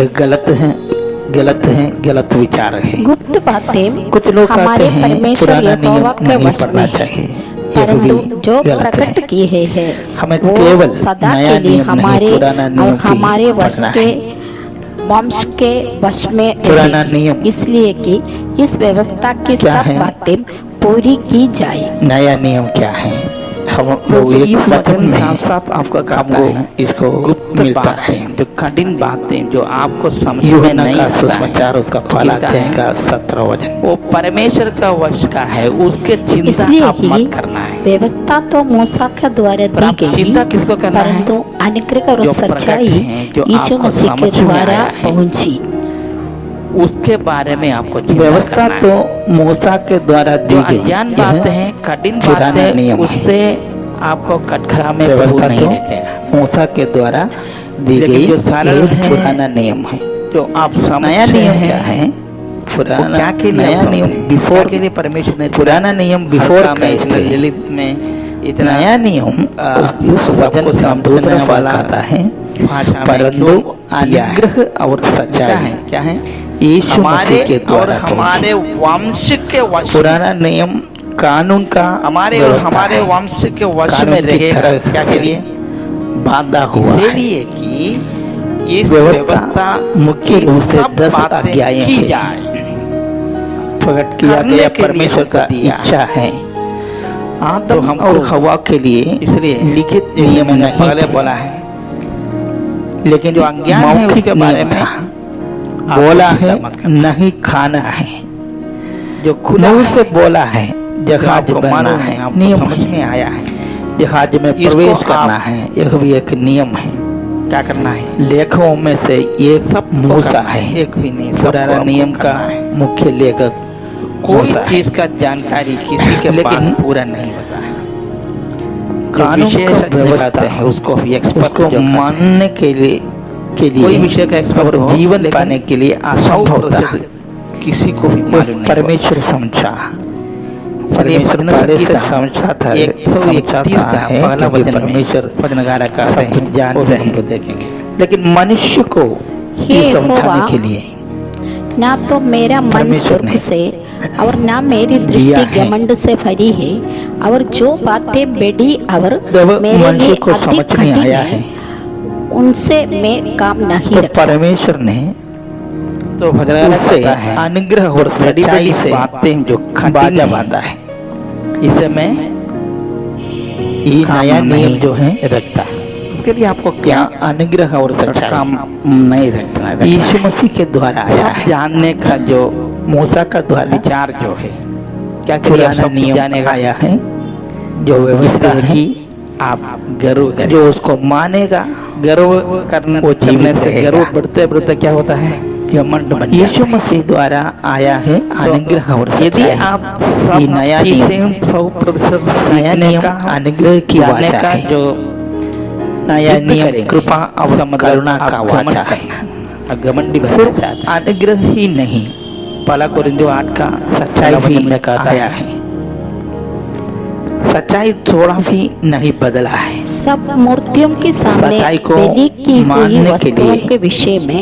Speaker 1: गलत विचार है,
Speaker 2: गुप्त बातें
Speaker 1: कुछ लोग
Speaker 2: हमारे
Speaker 1: कहते हैं
Speaker 2: परमेश्वर
Speaker 1: पुराना नियम
Speaker 2: यहोवा के
Speaker 1: नहीं
Speaker 2: वश
Speaker 1: पढ़ना
Speaker 2: में है,
Speaker 1: चाहिए,
Speaker 2: परंतु जो प्रकट किए हैं
Speaker 1: हमें
Speaker 2: वो
Speaker 1: केवल
Speaker 2: सदा
Speaker 1: नया
Speaker 2: के लिए
Speaker 1: नियम नहीं,
Speaker 2: हमारे
Speaker 1: पुराना
Speaker 2: और
Speaker 1: नियम ही
Speaker 2: हमारे वश
Speaker 1: पढ़ना
Speaker 2: के
Speaker 1: है।
Speaker 2: वंश के वश में
Speaker 1: पुराना
Speaker 2: रहेगी,
Speaker 1: नियम
Speaker 2: इसलिए कि इस व्यवस्था की
Speaker 1: क्या
Speaker 2: सब
Speaker 1: है?
Speaker 2: बातें पूरी की जाए।
Speaker 1: नया नियम क्या है? हम लोग एक वचन साफ साफ आपका काम है, इसको गुप्त मिलता है, जो कठिन बातें जो आपको समझ में नहीं आता, सुसमाचार उसका पहला अध्याय का 17 वचन, वो परमेश्वर का वश का है, उसके चिंता
Speaker 2: इसलिए
Speaker 1: आप
Speaker 2: ही
Speaker 1: मत करना है।
Speaker 2: व्यवस्था तो मूसा के द्वारा दी गई,
Speaker 1: चिंता किसको करना है?
Speaker 2: परंतु अनुग्रह और
Speaker 1: जो प्रकट
Speaker 2: सच्चाई
Speaker 1: हैं, जो
Speaker 2: यीशु
Speaker 1: आपको
Speaker 2: मसीह के
Speaker 1: समझ में
Speaker 2: द्वारा
Speaker 1: आया है,
Speaker 2: पहुंची।
Speaker 1: उसके बारे में आपको व्यवस्था तो मूसा के द्वारा दी गई, अज्ञान बातें हैं, कठिन बातें, उससे आपको कटघरा में व्यवस्था नहीं रखेगा, मूसा के द्वारा दी गई, जो सरल है पुराना नियम है, जो आप नया नियम क्या है? पुराना क्या के लिए नया नियम बिफोर के लिए परमेश्वर ने पुराना नियम बिफोर क्राइस्ट ललित में इतना नया नियम इस वचन का दूसरा वाला आता है, परंतु अनुग्रह और सच्चाई है क्या है यीशु मसीह के द्वारा
Speaker 3: हमारे वंश के वश,
Speaker 1: पुराना नियम कानून का
Speaker 3: हमारे और हमारे वंश के वश में रहेगा। क्या के लिए
Speaker 1: बांधा हुआ है,
Speaker 3: इसलिए कि इस
Speaker 1: व्यवस्था मुख्य रूप से 10 आज्ञाएं
Speaker 3: की
Speaker 1: हैं।
Speaker 3: जाए,
Speaker 1: प्रकट किया
Speaker 3: करने
Speaker 1: गया
Speaker 3: के लिए
Speaker 1: परमेश्वर का
Speaker 3: दिया।
Speaker 1: इच्छा है।
Speaker 3: तो
Speaker 1: आदम
Speaker 3: हमको
Speaker 1: और हवा के लिए
Speaker 3: इसलिए
Speaker 1: लिखित
Speaker 3: जैसे
Speaker 1: नियम
Speaker 3: मैंने
Speaker 1: नहीं
Speaker 3: पहले
Speaker 1: थे,
Speaker 3: बोला है,
Speaker 1: लेकिन
Speaker 3: जो अज्ञान है
Speaker 1: मौखिक
Speaker 3: उसके बारे
Speaker 1: नियम
Speaker 3: में
Speaker 1: था। बोला है
Speaker 3: चिंता मत करना।
Speaker 1: नहीं खाना है,
Speaker 3: जो खुदा
Speaker 1: मुंह
Speaker 3: है,
Speaker 1: से बोला है
Speaker 3: जो
Speaker 1: जहाज
Speaker 3: आपको
Speaker 1: बनना
Speaker 3: मालूम
Speaker 1: है,
Speaker 3: है, आपको
Speaker 1: नियम
Speaker 3: समझ
Speaker 1: है।
Speaker 3: में आया है।
Speaker 1: जहाज में
Speaker 3: इसको
Speaker 1: प्रवेश करना
Speaker 3: आप-
Speaker 1: है, यह भी एक नियम है।
Speaker 3: क्या करना है,
Speaker 1: लेखों में से ये सब मूसा
Speaker 3: करना
Speaker 1: है।
Speaker 3: एक भी नहीं,
Speaker 1: पुराना
Speaker 3: सबको
Speaker 1: नियम
Speaker 3: हमको
Speaker 1: का
Speaker 3: करना है।
Speaker 1: मुख्य लेखक
Speaker 3: कोई
Speaker 1: मूसा है।
Speaker 3: चीज का जानकारी किसी के
Speaker 1: लेकिन
Speaker 3: पास पूरा नहीं होता है।
Speaker 1: कानून
Speaker 3: विशेष
Speaker 1: का व्यवस्था
Speaker 3: दिखाते हैं उसको भी एक्सपर्ट
Speaker 1: उसको
Speaker 3: जो
Speaker 1: मानने के लिए
Speaker 3: कोई विषय का एक्सपर्ट
Speaker 1: और
Speaker 3: हो,
Speaker 1: जीवन
Speaker 3: लेकिन
Speaker 1: पाने के लिए असंभव था।
Speaker 3: किसी को भी
Speaker 1: यह
Speaker 3: मालूम नहीं
Speaker 1: परमेश्वर समझा,
Speaker 3: इसलिए
Speaker 1: परमेश्वर
Speaker 3: भजन
Speaker 1: पहले से
Speaker 3: संहिता
Speaker 1: समझा था,
Speaker 3: 131 का
Speaker 1: है,
Speaker 3: पहला
Speaker 1: क्योंकि
Speaker 3: वचन
Speaker 1: परमेश्वर
Speaker 3: भजनगारा का
Speaker 1: सब कुछ जानते हैं।
Speaker 3: देखेंगे।
Speaker 1: लेकिन मनुष्य को
Speaker 2: हे
Speaker 1: ये समझाने
Speaker 2: यहोवा,
Speaker 1: के लिए
Speaker 2: ना तो मेरा मन
Speaker 1: परमेश्वर
Speaker 2: स्वर्ग
Speaker 1: ने
Speaker 2: से और ना मेरी
Speaker 1: दिया
Speaker 2: दृष्टि
Speaker 1: है।
Speaker 2: घमंड से भरी है, और जो बातें बड़ी और
Speaker 1: जब
Speaker 2: मेरे
Speaker 1: मनुष्य
Speaker 2: लिए
Speaker 1: को समझ
Speaker 2: अधिक
Speaker 1: में
Speaker 2: कठिन
Speaker 1: आया
Speaker 2: है,
Speaker 1: है
Speaker 2: उनसे मैं काम नहीं
Speaker 1: तो
Speaker 2: रखता।
Speaker 1: परमेश्वर ने
Speaker 3: तो भजनगारा
Speaker 1: उससे
Speaker 3: कहता है,
Speaker 1: अनुग्रह और
Speaker 3: बड़ी
Speaker 1: सच्चाई
Speaker 3: बड़ी
Speaker 1: से
Speaker 3: बातें जो
Speaker 1: बाजा
Speaker 3: कठिन है,
Speaker 1: बांधा है।
Speaker 3: इसे मैं
Speaker 1: ये
Speaker 3: काम
Speaker 1: नया
Speaker 3: नहीं
Speaker 1: नियम जो है
Speaker 3: रखता। उसके लिए आपको
Speaker 1: क्या अनुग्रह और सच्चाई
Speaker 3: काम नहीं रखना है।
Speaker 1: यीशु मसीह के द्वारा आया
Speaker 3: सब
Speaker 1: है।
Speaker 3: जानने का जो
Speaker 1: मूसा का द्वारा
Speaker 3: विचार जो है, क्या
Speaker 1: पुराना नियम
Speaker 3: जाने का
Speaker 1: आया है, जो व्यवस्था
Speaker 3: इसलिए
Speaker 1: है
Speaker 3: कि आप गर्व करें।
Speaker 1: जो उसको मानेगा
Speaker 3: गर्व करने
Speaker 1: वो जीवित
Speaker 3: करने से
Speaker 1: रहेगा।
Speaker 3: गर्व बढ़ते बढ़ते क्या होता है, घमंड बन
Speaker 1: यीशु
Speaker 3: जाता है।
Speaker 1: मसीह द्वारा आया है अनुग्रह और
Speaker 3: यदि
Speaker 1: सच्चाई।
Speaker 3: आप
Speaker 1: ये
Speaker 3: सब
Speaker 1: नया
Speaker 3: चीजें
Speaker 1: नियम
Speaker 3: 100%
Speaker 1: नया
Speaker 3: सीखने
Speaker 1: नियम
Speaker 3: का
Speaker 1: अनुग्रह की
Speaker 3: जानने
Speaker 1: वाचा
Speaker 3: का
Speaker 1: है।
Speaker 3: जो
Speaker 1: नया
Speaker 3: युद्ध
Speaker 1: नियम
Speaker 3: करेंगे,
Speaker 1: कृपा और
Speaker 3: उसका मतलब
Speaker 1: करुणा
Speaker 3: आप
Speaker 1: का
Speaker 3: घमंड
Speaker 1: वाचा है।
Speaker 3: करना, आप घमंडी बनना
Speaker 1: सिर्फ
Speaker 3: चाहते हैं।
Speaker 1: अनुग्रह ही नहीं,
Speaker 3: पहला कोरिन्थियों 8 का
Speaker 1: सच्चाई
Speaker 3: पहला वचन
Speaker 1: भी
Speaker 3: में कहता
Speaker 1: आया
Speaker 3: है,
Speaker 1: है। सच्चाई थोड़ा भी नहीं बदला है।
Speaker 2: सब मूर्तियों के सामने
Speaker 1: सच्चाई को
Speaker 2: बलि की हुई
Speaker 1: मानने के
Speaker 2: वस्तुओं
Speaker 1: लिए
Speaker 2: के विषय में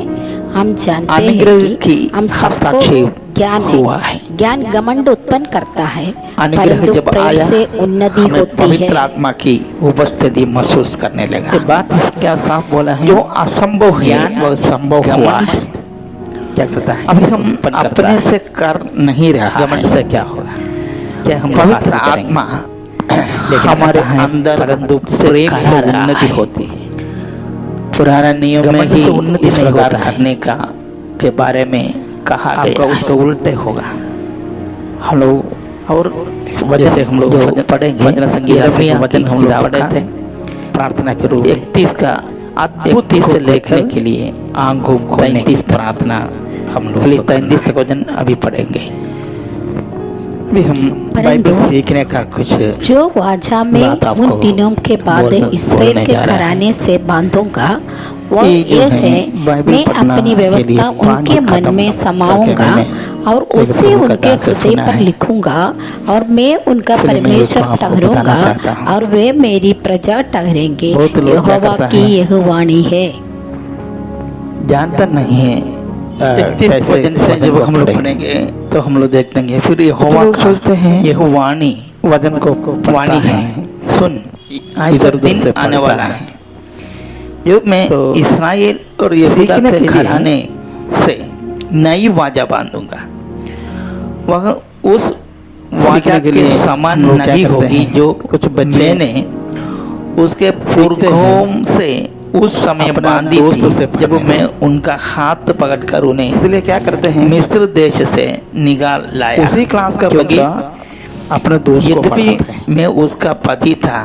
Speaker 2: हम जानते
Speaker 1: अनुग्रह
Speaker 2: हैं
Speaker 1: की
Speaker 2: कि हम सबको
Speaker 1: हस्ताक्षेप
Speaker 2: ज्ञान
Speaker 1: हुआ है।
Speaker 2: ज्ञान घमंड उत्पन्न करता है,
Speaker 1: अनुग्रह
Speaker 2: परंतु
Speaker 1: जब
Speaker 2: प्रेम
Speaker 1: आया
Speaker 2: से उन्नति
Speaker 1: हमें
Speaker 2: होती
Speaker 1: पवित्र
Speaker 2: है।
Speaker 1: आत्मा की उपस्थिति महसूस करने लगा।
Speaker 3: ये बात क्या साफ बोला है,
Speaker 1: जो असंभव है
Speaker 3: ज्ञान
Speaker 1: वह संभव हुआ
Speaker 3: घमंड
Speaker 1: है।
Speaker 3: क्या करता है,
Speaker 1: अभी हम
Speaker 3: उत्पन्न करता
Speaker 1: अपने
Speaker 3: है।
Speaker 1: से कर नहीं रहा
Speaker 3: घमंड
Speaker 1: है।
Speaker 3: से क्या होगा, क्या हम
Speaker 1: पवित्र
Speaker 3: हासिल करेंगे?
Speaker 1: आत्मा
Speaker 3: लेकिन
Speaker 1: हमारे
Speaker 3: कहता है,
Speaker 1: अंदर
Speaker 3: परंतु
Speaker 1: से
Speaker 3: प्रेम
Speaker 1: करा
Speaker 3: से
Speaker 1: रहा
Speaker 3: उन्नति
Speaker 1: है।
Speaker 3: होती है।
Speaker 1: पुराना नियम में
Speaker 3: घमंड
Speaker 1: ही
Speaker 3: से उन्नति
Speaker 1: इस
Speaker 3: नहीं
Speaker 1: प्रकार
Speaker 3: होता है।
Speaker 1: करने का के बारे में कहा
Speaker 3: आपका
Speaker 1: गया
Speaker 3: उसका
Speaker 1: है।
Speaker 3: उल्टे होगा।
Speaker 1: हम लोग
Speaker 3: और
Speaker 1: वजह
Speaker 3: जैसे हम लोग
Speaker 1: जो
Speaker 3: वचन
Speaker 1: पढ़ेंगे,
Speaker 3: वचन संगीता से
Speaker 1: यिर्मयाह
Speaker 3: वचन
Speaker 1: की
Speaker 3: हम लोग
Speaker 1: किताब
Speaker 3: पढ़े
Speaker 1: का
Speaker 3: थे प्रार्थना के रूप में।
Speaker 1: 31 का
Speaker 3: अद्भुत
Speaker 1: 31 से
Speaker 3: को
Speaker 1: देखने
Speaker 3: लेकर
Speaker 1: के लिए आंखों खोलने की
Speaker 3: 33 प्रार्थना हम लोग
Speaker 1: खाली
Speaker 3: को करना
Speaker 1: 33
Speaker 3: है।
Speaker 1: तक वचन अभी पढ़ेंगे।
Speaker 3: अभी हम
Speaker 2: परंतु
Speaker 3: बाइबल सीखने का कुछ
Speaker 2: जो वाचा में
Speaker 1: बात आपको
Speaker 2: उन दिनों के बाद इसराइल
Speaker 1: बोलने
Speaker 2: के
Speaker 1: जा रहा है।
Speaker 2: घराने से बांधूंगा वह
Speaker 1: ये जो
Speaker 2: यह
Speaker 1: है,
Speaker 2: है,
Speaker 1: बाइबल
Speaker 2: मैं
Speaker 1: पढ़ना
Speaker 2: अपनी
Speaker 1: के लिए
Speaker 2: व्यवस्था
Speaker 1: पांच
Speaker 2: उनके मन
Speaker 1: खत्म
Speaker 2: में
Speaker 1: करके
Speaker 2: समाऊंगा
Speaker 1: मैंने
Speaker 2: और
Speaker 1: एक
Speaker 2: उसे
Speaker 1: प्रभु का
Speaker 2: उनके
Speaker 1: दास से
Speaker 2: हृदय
Speaker 1: सुना
Speaker 2: पर
Speaker 1: है।
Speaker 2: लिखूंगा, और मैं उनका
Speaker 1: इसलिए मैं
Speaker 2: परमेश्वर
Speaker 1: उसको आपको
Speaker 2: ठहरूंगा
Speaker 1: बताना चाहता हूँ।
Speaker 2: और वे मेरी प्रजा ठहरेंगे।
Speaker 3: बहुत लोग क्या
Speaker 2: यहोवा
Speaker 3: करता
Speaker 2: की
Speaker 3: है?
Speaker 2: यह वाणी है।
Speaker 1: जानता नहीं है
Speaker 3: 31 वचन से जब हम लोग पढ़ेंगे तो हम लोग देख लेंगे। फिर यहोवा
Speaker 1: लोग
Speaker 3: का
Speaker 1: सोचते हैं
Speaker 3: यह वाणी
Speaker 1: वचन को
Speaker 3: वाणी है, सुन
Speaker 1: ऐसा
Speaker 3: इधर
Speaker 1: दिन
Speaker 3: दिन
Speaker 1: आने
Speaker 3: आने
Speaker 1: वाला
Speaker 3: वाला
Speaker 1: है
Speaker 3: है जो मैं
Speaker 1: तो
Speaker 3: इस्राएल और यहूदा
Speaker 1: सीखने
Speaker 3: के
Speaker 1: के लिए
Speaker 3: घराने से नई वाजा बांधूंगा। वह उस वाजा
Speaker 1: के
Speaker 3: के
Speaker 1: लिए
Speaker 3: समान
Speaker 1: हम लोग क्या
Speaker 3: नहीं
Speaker 1: करते
Speaker 3: होगी
Speaker 1: हैं?
Speaker 3: जो कुछ बच्चे ने उसके पुरखों से उस समय
Speaker 1: अपना
Speaker 3: बांधी
Speaker 1: दोस्त
Speaker 3: थी,
Speaker 1: से
Speaker 3: जब
Speaker 1: पढ़ने
Speaker 3: मैं उनका हाथ पकड़कर उन्हें
Speaker 1: इसलिए क्या करते हैं,
Speaker 3: मिस्र देश से निकाल लाया।
Speaker 1: उसी क्लास का
Speaker 3: क्योंकि
Speaker 1: बच्चा अपने दोस्त को
Speaker 3: यद्यपि
Speaker 1: पढ़ाता है।
Speaker 3: मैं उसका पति था,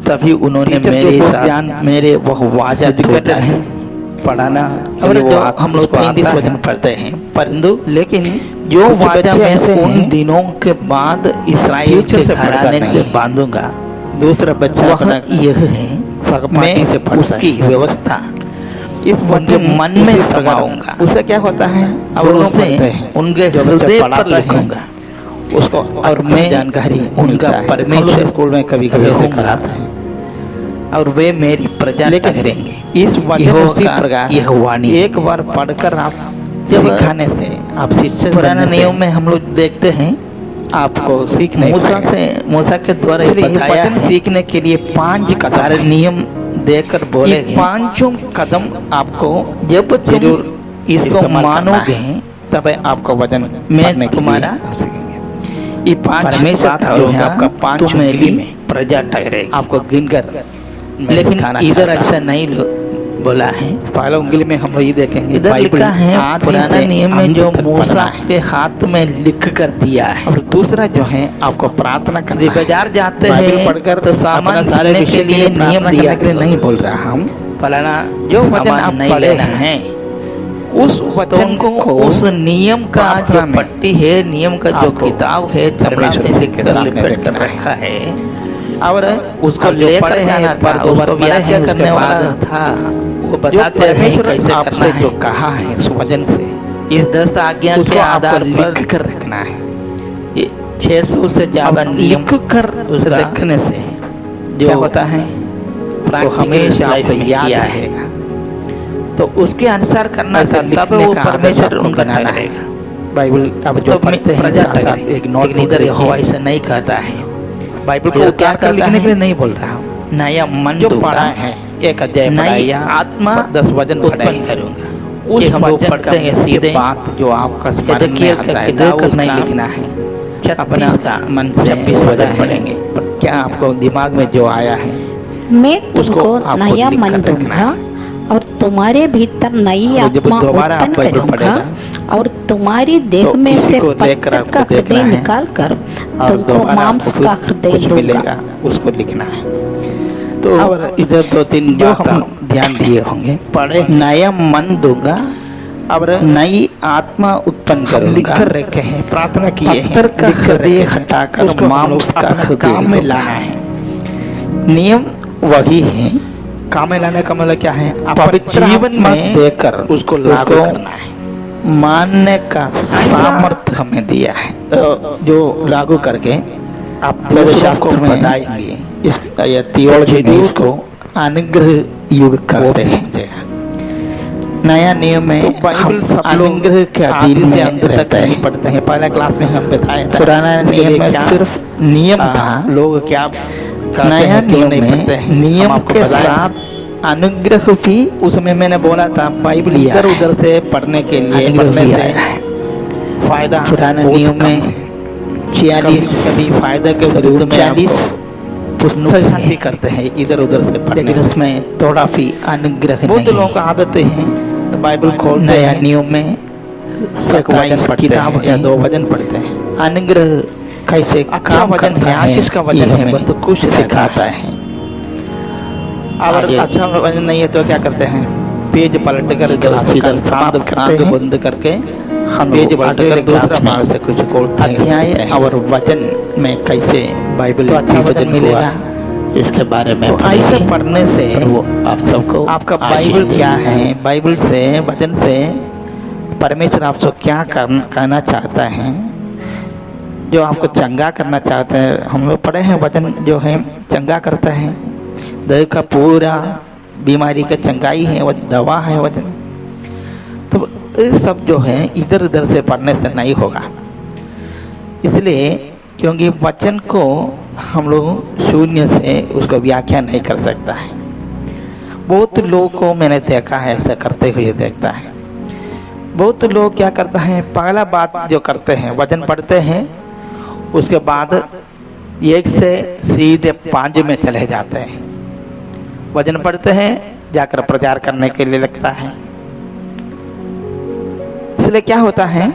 Speaker 3: तभी उन्होंने
Speaker 1: टीचर
Speaker 3: मेरे
Speaker 1: जो
Speaker 3: साथ
Speaker 1: ज्ञान
Speaker 3: मेरे वह वाजा
Speaker 1: एजुकेटेड
Speaker 3: तोड़ा
Speaker 1: है,
Speaker 3: है।
Speaker 1: पढ़ाना
Speaker 3: और
Speaker 1: के लिए
Speaker 3: जो
Speaker 1: वो
Speaker 3: हम लोग
Speaker 1: उसको
Speaker 3: 33
Speaker 1: आता
Speaker 3: वचन
Speaker 1: है।
Speaker 3: पढ़ते हैं, परंतु
Speaker 1: लेकिन
Speaker 3: जो
Speaker 1: कुछ
Speaker 3: वाजा
Speaker 1: बच्चे
Speaker 3: मैं
Speaker 1: ऐसे
Speaker 3: उन
Speaker 1: हैं,
Speaker 3: दिनों के बाद इस्राएल
Speaker 1: टीचर
Speaker 3: के
Speaker 1: से पढ़ता
Speaker 3: घराने
Speaker 1: नहीं
Speaker 3: से
Speaker 1: है।
Speaker 3: बांधूंगा।
Speaker 1: दूसरा बच्चा
Speaker 3: वह
Speaker 1: अपना
Speaker 3: यह है,
Speaker 1: सहपाठी
Speaker 3: मैं
Speaker 1: से पढ़ता
Speaker 3: उसकी
Speaker 1: है।
Speaker 3: व्यवस्था
Speaker 1: इस
Speaker 3: उनके
Speaker 1: वचन
Speaker 3: मन में
Speaker 1: उसी प्रकार
Speaker 3: समाऊंगा
Speaker 1: उसे क्या होता है,
Speaker 3: और
Speaker 1: दोनों
Speaker 3: उसे
Speaker 1: पढ़ते हैं।
Speaker 3: उनके
Speaker 1: जो बच्चा
Speaker 3: हृदय
Speaker 1: पढ़ाता
Speaker 3: पर
Speaker 1: है,
Speaker 3: लिखूंगा।
Speaker 1: उसको
Speaker 3: और मैं
Speaker 1: जानकारी
Speaker 3: उनका परमेश्वर
Speaker 1: स्कूल में कभी कभी ऐसे कराते हैं।
Speaker 3: और वे मेरी प्रजा ठहरेंगे।
Speaker 1: इस वचन उसी
Speaker 3: का
Speaker 1: प्रकार
Speaker 3: यह वाणी
Speaker 1: एक बार पढ़कर आप
Speaker 3: जब
Speaker 1: सिखाने से, आप शिक्षक
Speaker 3: पुराने
Speaker 1: बनने से
Speaker 3: नियम में हम लोग देखते हैं
Speaker 1: आपको सीखने
Speaker 3: मूसा के द्वारा ये बताया
Speaker 1: वचन
Speaker 3: है,
Speaker 1: सीखने के लिए 5 कदम
Speaker 3: सारे नियम देकर बोले
Speaker 1: ये 5 कदम आपको
Speaker 3: जब तुम
Speaker 1: जरूर
Speaker 3: इसको
Speaker 1: इस्तेमाल करना
Speaker 3: मानोगे
Speaker 1: है, तब आपको वजन
Speaker 3: मैं
Speaker 1: पढ़ने के लिए
Speaker 3: तुम्हारा
Speaker 1: आप सीखेंगे। ये 5
Speaker 3: परमेश्वर
Speaker 1: बात जो है आपका 5
Speaker 3: तुम मेरी
Speaker 1: में
Speaker 3: प्रजा ठहरेगी।
Speaker 1: आपको गिनकर मैं
Speaker 3: लेकिन
Speaker 1: सिखाना
Speaker 3: इधर
Speaker 1: चाहता
Speaker 3: ऐसा नहीं बोला है।
Speaker 1: पहला उंगली में हम लोग ये देखेंगे,
Speaker 3: इधर
Speaker 1: बाइबल
Speaker 3: लिखा है
Speaker 1: आदि
Speaker 3: पुराना
Speaker 1: से
Speaker 3: नियम में
Speaker 1: अंत
Speaker 3: जो
Speaker 1: तक
Speaker 3: मूसा
Speaker 1: पढ़ना है।
Speaker 3: के हाथ में लिख कर दिया है।
Speaker 1: और दूसरा जो है आपको प्रार्थना करना
Speaker 3: यदि
Speaker 1: है।
Speaker 3: बाजार जाते
Speaker 1: बाइबल
Speaker 3: हैं
Speaker 1: पढ़कर
Speaker 3: तो सामान
Speaker 1: अपना सारे
Speaker 3: खरीदने
Speaker 1: विषय
Speaker 3: के लिए नियम दिया
Speaker 1: के लिए नहीं बोल रहा हम,
Speaker 3: फलाना
Speaker 1: जो वचन
Speaker 3: सामान
Speaker 1: आप
Speaker 3: नहीं
Speaker 1: पढ़े
Speaker 3: लेना है।
Speaker 1: उस वचन
Speaker 3: तुमको उस नियम का
Speaker 1: प्रार्थना
Speaker 3: जो
Speaker 1: में
Speaker 3: पट्टी है, नियम का जो
Speaker 1: आपको
Speaker 3: किताब है, चमड़ा
Speaker 1: परमेश्वर
Speaker 3: से
Speaker 1: जी के सामने
Speaker 3: लिपट कर
Speaker 1: रखना है।
Speaker 3: रखा है
Speaker 1: और
Speaker 3: उसको
Speaker 1: आप जो
Speaker 3: लेकर
Speaker 1: पढ़े हैं
Speaker 3: जाना
Speaker 1: एक बार
Speaker 3: था,
Speaker 1: दो बार
Speaker 3: उसको
Speaker 1: पढ़े हैं,
Speaker 3: व्याख्या
Speaker 1: उसके
Speaker 3: करने वाला
Speaker 1: बाद
Speaker 3: था, वो
Speaker 1: जो
Speaker 3: बताते हैं
Speaker 1: परमेश्वर
Speaker 3: कैसे करना
Speaker 1: आपसे
Speaker 3: है।
Speaker 1: जो कहा है उस वचन से
Speaker 3: इस 10 आज्ञा के
Speaker 1: उसको
Speaker 3: आधार
Speaker 1: आपको
Speaker 3: पर
Speaker 1: लिख कर रखना है।
Speaker 3: ये 600 से ज्यादा
Speaker 1: अब
Speaker 3: नियम
Speaker 1: लिख कर
Speaker 3: दूसरा
Speaker 1: रखने से
Speaker 3: जो
Speaker 1: क्या होता है, तो हमेशा
Speaker 3: लाइफ
Speaker 1: आपको
Speaker 3: में
Speaker 1: याद
Speaker 3: किया
Speaker 1: रहेगा।
Speaker 3: तो उसके अनुसार करना
Speaker 1: ऐसा
Speaker 3: था, तब
Speaker 1: लिखने
Speaker 3: वो
Speaker 1: का आदत
Speaker 3: परमेश्वर
Speaker 1: आपको
Speaker 3: उनका
Speaker 1: बनाना है।
Speaker 3: ठहरेगा।
Speaker 1: बाइबल अब जो
Speaker 3: तो
Speaker 1: पढ़ते हैं
Speaker 3: प्रजा
Speaker 1: साथ साथ
Speaker 3: ठहरेगी।
Speaker 1: एक
Speaker 3: लेकिन
Speaker 1: नोटबुक
Speaker 3: इधर
Speaker 1: रखिए।
Speaker 3: यहोवा ऐसा नहीं कहता है।
Speaker 1: बाइबल को
Speaker 3: इधर
Speaker 1: उतार कर
Speaker 3: कहता
Speaker 1: लिखने
Speaker 3: है,
Speaker 1: के लिए नहीं बोल रहा हूँ,
Speaker 3: नया मन
Speaker 1: जो
Speaker 3: दूंगा,
Speaker 1: पढ़ा है एक अध्याय पढ़ा
Speaker 3: नई
Speaker 1: या
Speaker 3: आत्मा
Speaker 1: 10 वचन
Speaker 3: उत्पन्न
Speaker 1: पढ़ाइए,
Speaker 3: करूंगा।
Speaker 1: उस
Speaker 3: ये हम लोग
Speaker 1: वचन
Speaker 3: पढ़ते हैं
Speaker 1: का
Speaker 3: सीधे
Speaker 1: बात जो आपका स्मरण में
Speaker 3: यदकियेल का
Speaker 1: आता है
Speaker 3: किताब
Speaker 1: देखकर नहीं
Speaker 3: उसका
Speaker 1: लिखना है,
Speaker 3: 36
Speaker 1: अपना
Speaker 3: का
Speaker 1: मन से
Speaker 3: 26
Speaker 1: पढ़ा
Speaker 3: वचन
Speaker 1: है।
Speaker 3: पढ़ेंगे।
Speaker 1: पर क्या आपको दिमाग में जो आया है
Speaker 2: मैं
Speaker 1: उसको
Speaker 2: तुमको
Speaker 1: आपको
Speaker 2: नया
Speaker 1: लिख
Speaker 2: मन
Speaker 1: कर रखना
Speaker 2: दूंगा और तुम्हारे भीतर नई
Speaker 1: और जब
Speaker 2: आत्मा
Speaker 1: दोबारा आप
Speaker 2: उत्पन्न
Speaker 1: बाइबल
Speaker 2: करूंगा
Speaker 1: पढ़ेगा,
Speaker 2: और तुम्हारी देह
Speaker 1: तो
Speaker 2: में
Speaker 1: इसी
Speaker 2: से
Speaker 1: को देखकर
Speaker 2: पत्थर
Speaker 1: आपको
Speaker 2: का
Speaker 1: देखना
Speaker 2: हृदय
Speaker 1: है
Speaker 2: निकाल कर
Speaker 1: और
Speaker 2: तुमको
Speaker 1: दोबारा
Speaker 2: मांस
Speaker 1: कुछ-
Speaker 2: का हृदय
Speaker 1: कुछ
Speaker 2: दूंगा।
Speaker 1: मिलेगा उसको लिखना है। तो
Speaker 3: और
Speaker 1: इधर 2-3
Speaker 3: जो
Speaker 1: बात
Speaker 3: हम
Speaker 1: आप ध्यान दिए होंगे,
Speaker 3: पढ़े नया मन दूंगा
Speaker 1: और
Speaker 3: नई आत्मा उत्पन्न
Speaker 1: हम
Speaker 3: करूंगा।
Speaker 1: लिख कर रखे हैं, प्रार्थना की है,
Speaker 3: पत्थर का
Speaker 1: लिख कर
Speaker 3: हृदय
Speaker 1: रखे हैं।
Speaker 3: हटाकर
Speaker 1: उसको हम
Speaker 3: मांस
Speaker 1: लोग
Speaker 3: का
Speaker 1: अपने
Speaker 3: हृदय
Speaker 1: काम में
Speaker 3: दूंगा।
Speaker 1: लाना है।
Speaker 3: नियम वही है,
Speaker 1: काम में लाने का मतलब क्या है,
Speaker 3: पवित्र
Speaker 1: जीवन
Speaker 3: आत्मा
Speaker 1: में
Speaker 3: देकर
Speaker 1: उसको लागू करना है,
Speaker 3: मानने का सामर्थ्य हमें दिया है।
Speaker 1: जो लागू करके आप
Speaker 3: मेरे
Speaker 1: दूसरों
Speaker 3: शास्त्र
Speaker 1: को
Speaker 3: में
Speaker 1: बताएंगे।
Speaker 3: इस या थियोलॉजी में इसको अनुग्रह युग
Speaker 1: वो
Speaker 3: कहते
Speaker 1: भी
Speaker 3: हैं।
Speaker 1: समझेगा।
Speaker 3: नया नियम में
Speaker 1: तो बाइबल
Speaker 3: हम
Speaker 1: सब लोग
Speaker 3: अनुग्रह के
Speaker 1: आदि
Speaker 3: अधीन
Speaker 1: से
Speaker 3: में
Speaker 1: अंत तक
Speaker 3: रहते
Speaker 1: नहीं
Speaker 3: हैं।
Speaker 1: पढ़ते हैं। पहला क्लास में हम बताए थे।
Speaker 3: पुराना
Speaker 1: इसके लिए
Speaker 3: नियम में
Speaker 1: क्या
Speaker 3: सिर्फ नियम था,
Speaker 1: लोग क्या कहते
Speaker 3: नया
Speaker 1: हैं, क्यों
Speaker 3: नियम
Speaker 1: नहीं
Speaker 3: में
Speaker 1: पढ़ते हैं, हम
Speaker 3: नियम
Speaker 1: आपको
Speaker 3: के
Speaker 1: बताएं।
Speaker 3: साथ अनुग्रह भी
Speaker 1: उसमें मैंने बोला था बाइबल
Speaker 3: लिया
Speaker 1: इधर
Speaker 3: है।
Speaker 1: उधर से पढ़ने के लिए
Speaker 3: अनुग्रह
Speaker 1: पढ़ने
Speaker 3: भी
Speaker 1: से
Speaker 3: आया है।
Speaker 1: फायदा
Speaker 3: पुराने
Speaker 1: बहुत
Speaker 3: नियम
Speaker 1: कम
Speaker 3: में
Speaker 1: है।
Speaker 3: 46
Speaker 1: कभी फायदे के विरुद्ध में
Speaker 3: 40
Speaker 1: आपको नुकसान भी करते हैं इधर उधर से पढ़ने
Speaker 3: लेकिन
Speaker 1: से।
Speaker 3: उसमें थोड़ा भी अनुग्रह
Speaker 1: बहुत
Speaker 3: नहीं
Speaker 1: लोगों का आदत है बाइबल खोलते
Speaker 3: नया
Speaker 1: हैं,
Speaker 3: नियम में
Speaker 1: एक वचन
Speaker 3: 27
Speaker 1: पढ़ते
Speaker 3: किताब
Speaker 1: हैं या
Speaker 3: है।
Speaker 1: 2 वचन पढ़ते हैं।
Speaker 3: अनुग्रह कैसे
Speaker 1: अच्छा
Speaker 3: काम
Speaker 1: वचन
Speaker 3: करता
Speaker 1: है, आशीष का वचन
Speaker 3: ये
Speaker 1: है,
Speaker 3: हमें
Speaker 1: बहुत खुश
Speaker 3: सिखाता है।
Speaker 1: अगर
Speaker 3: आगे।
Speaker 1: अच्छा वचन नहीं है तो क्या करते हैं, पेज पलट कर
Speaker 3: इधर
Speaker 1: सीधा
Speaker 3: सीधा
Speaker 1: समाप्त
Speaker 3: करते
Speaker 1: आंख
Speaker 3: हैं।
Speaker 1: बंद करके
Speaker 3: हम
Speaker 1: पेज
Speaker 3: लोग
Speaker 1: पलट
Speaker 3: अगले
Speaker 1: कर दूसरा
Speaker 3: क्लास में
Speaker 1: भाग से कुछ खोलते हैं,
Speaker 3: अध्याय
Speaker 1: सीखते हैं।
Speaker 3: और वचन में कैसे
Speaker 1: बाइबल
Speaker 3: तो अच्छा
Speaker 1: की
Speaker 3: वचन
Speaker 1: को
Speaker 3: मिलेगा इसके बारे में
Speaker 1: तो
Speaker 3: पढ़ेंगे।
Speaker 1: ऐसे पढ़ने से
Speaker 3: वो आप सबको
Speaker 1: आपका
Speaker 3: आशीष
Speaker 1: बाइबल
Speaker 3: दे।
Speaker 1: क्या है, बाइबल से वचन से परमेश्वर आपसे क्या कहना चाहता है, जो आपको चंगा करना चाहते हैं। हम लोग पढ़े हैं वचन जो है चंगा करता है, देह का पूरा बीमारी का चंगाई है, वो दवा है वचन। तो ये सब जो है इधर उधर से पढ़ने से नहीं होगा, इसलिए क्योंकि वचन को हम लोग शून्य से उसको व्याख्या नहीं कर सकता है। बहुत लोगों को मैंने देखा है ऐसा करते हुए देखता है। बहुत लोग क्या करता है, पहला बात जो करते हैं वचन पढ़ते हैं, उसके बाद 1 से सीधे 5 में चले जाते हैं। वचन पढ़ते हैं जाकर प्रचार करने के लिए लगता है। इसलिए क्या होता है,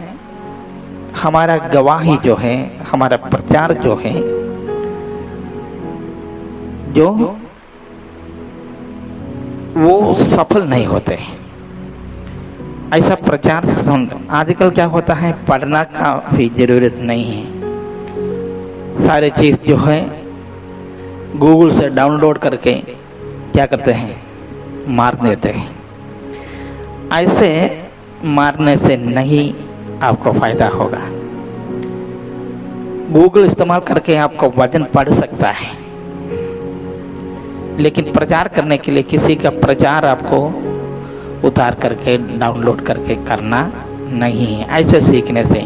Speaker 1: हमारा गवाही जो है, हमारा प्रचार जो है, जो वो सफल नहीं होते। ऐसा प्रचार आजकल क्या होता है, पढ़ना का भी जरूरत नहीं है। सारे चीज जो है गूगल से डाउनलोड करके क्या करते हैं, मार देते हैं। ऐसे मारने से नहीं आपको फायदा होगा।
Speaker 3: गूगल इस्तेमाल करके आपको वजन पढ़ सकता है, लेकिन प्रचार करने के लिए किसी का प्रचार आपको उतार करके डाउनलोड करके करना नहीं है। ऐसे सीखने से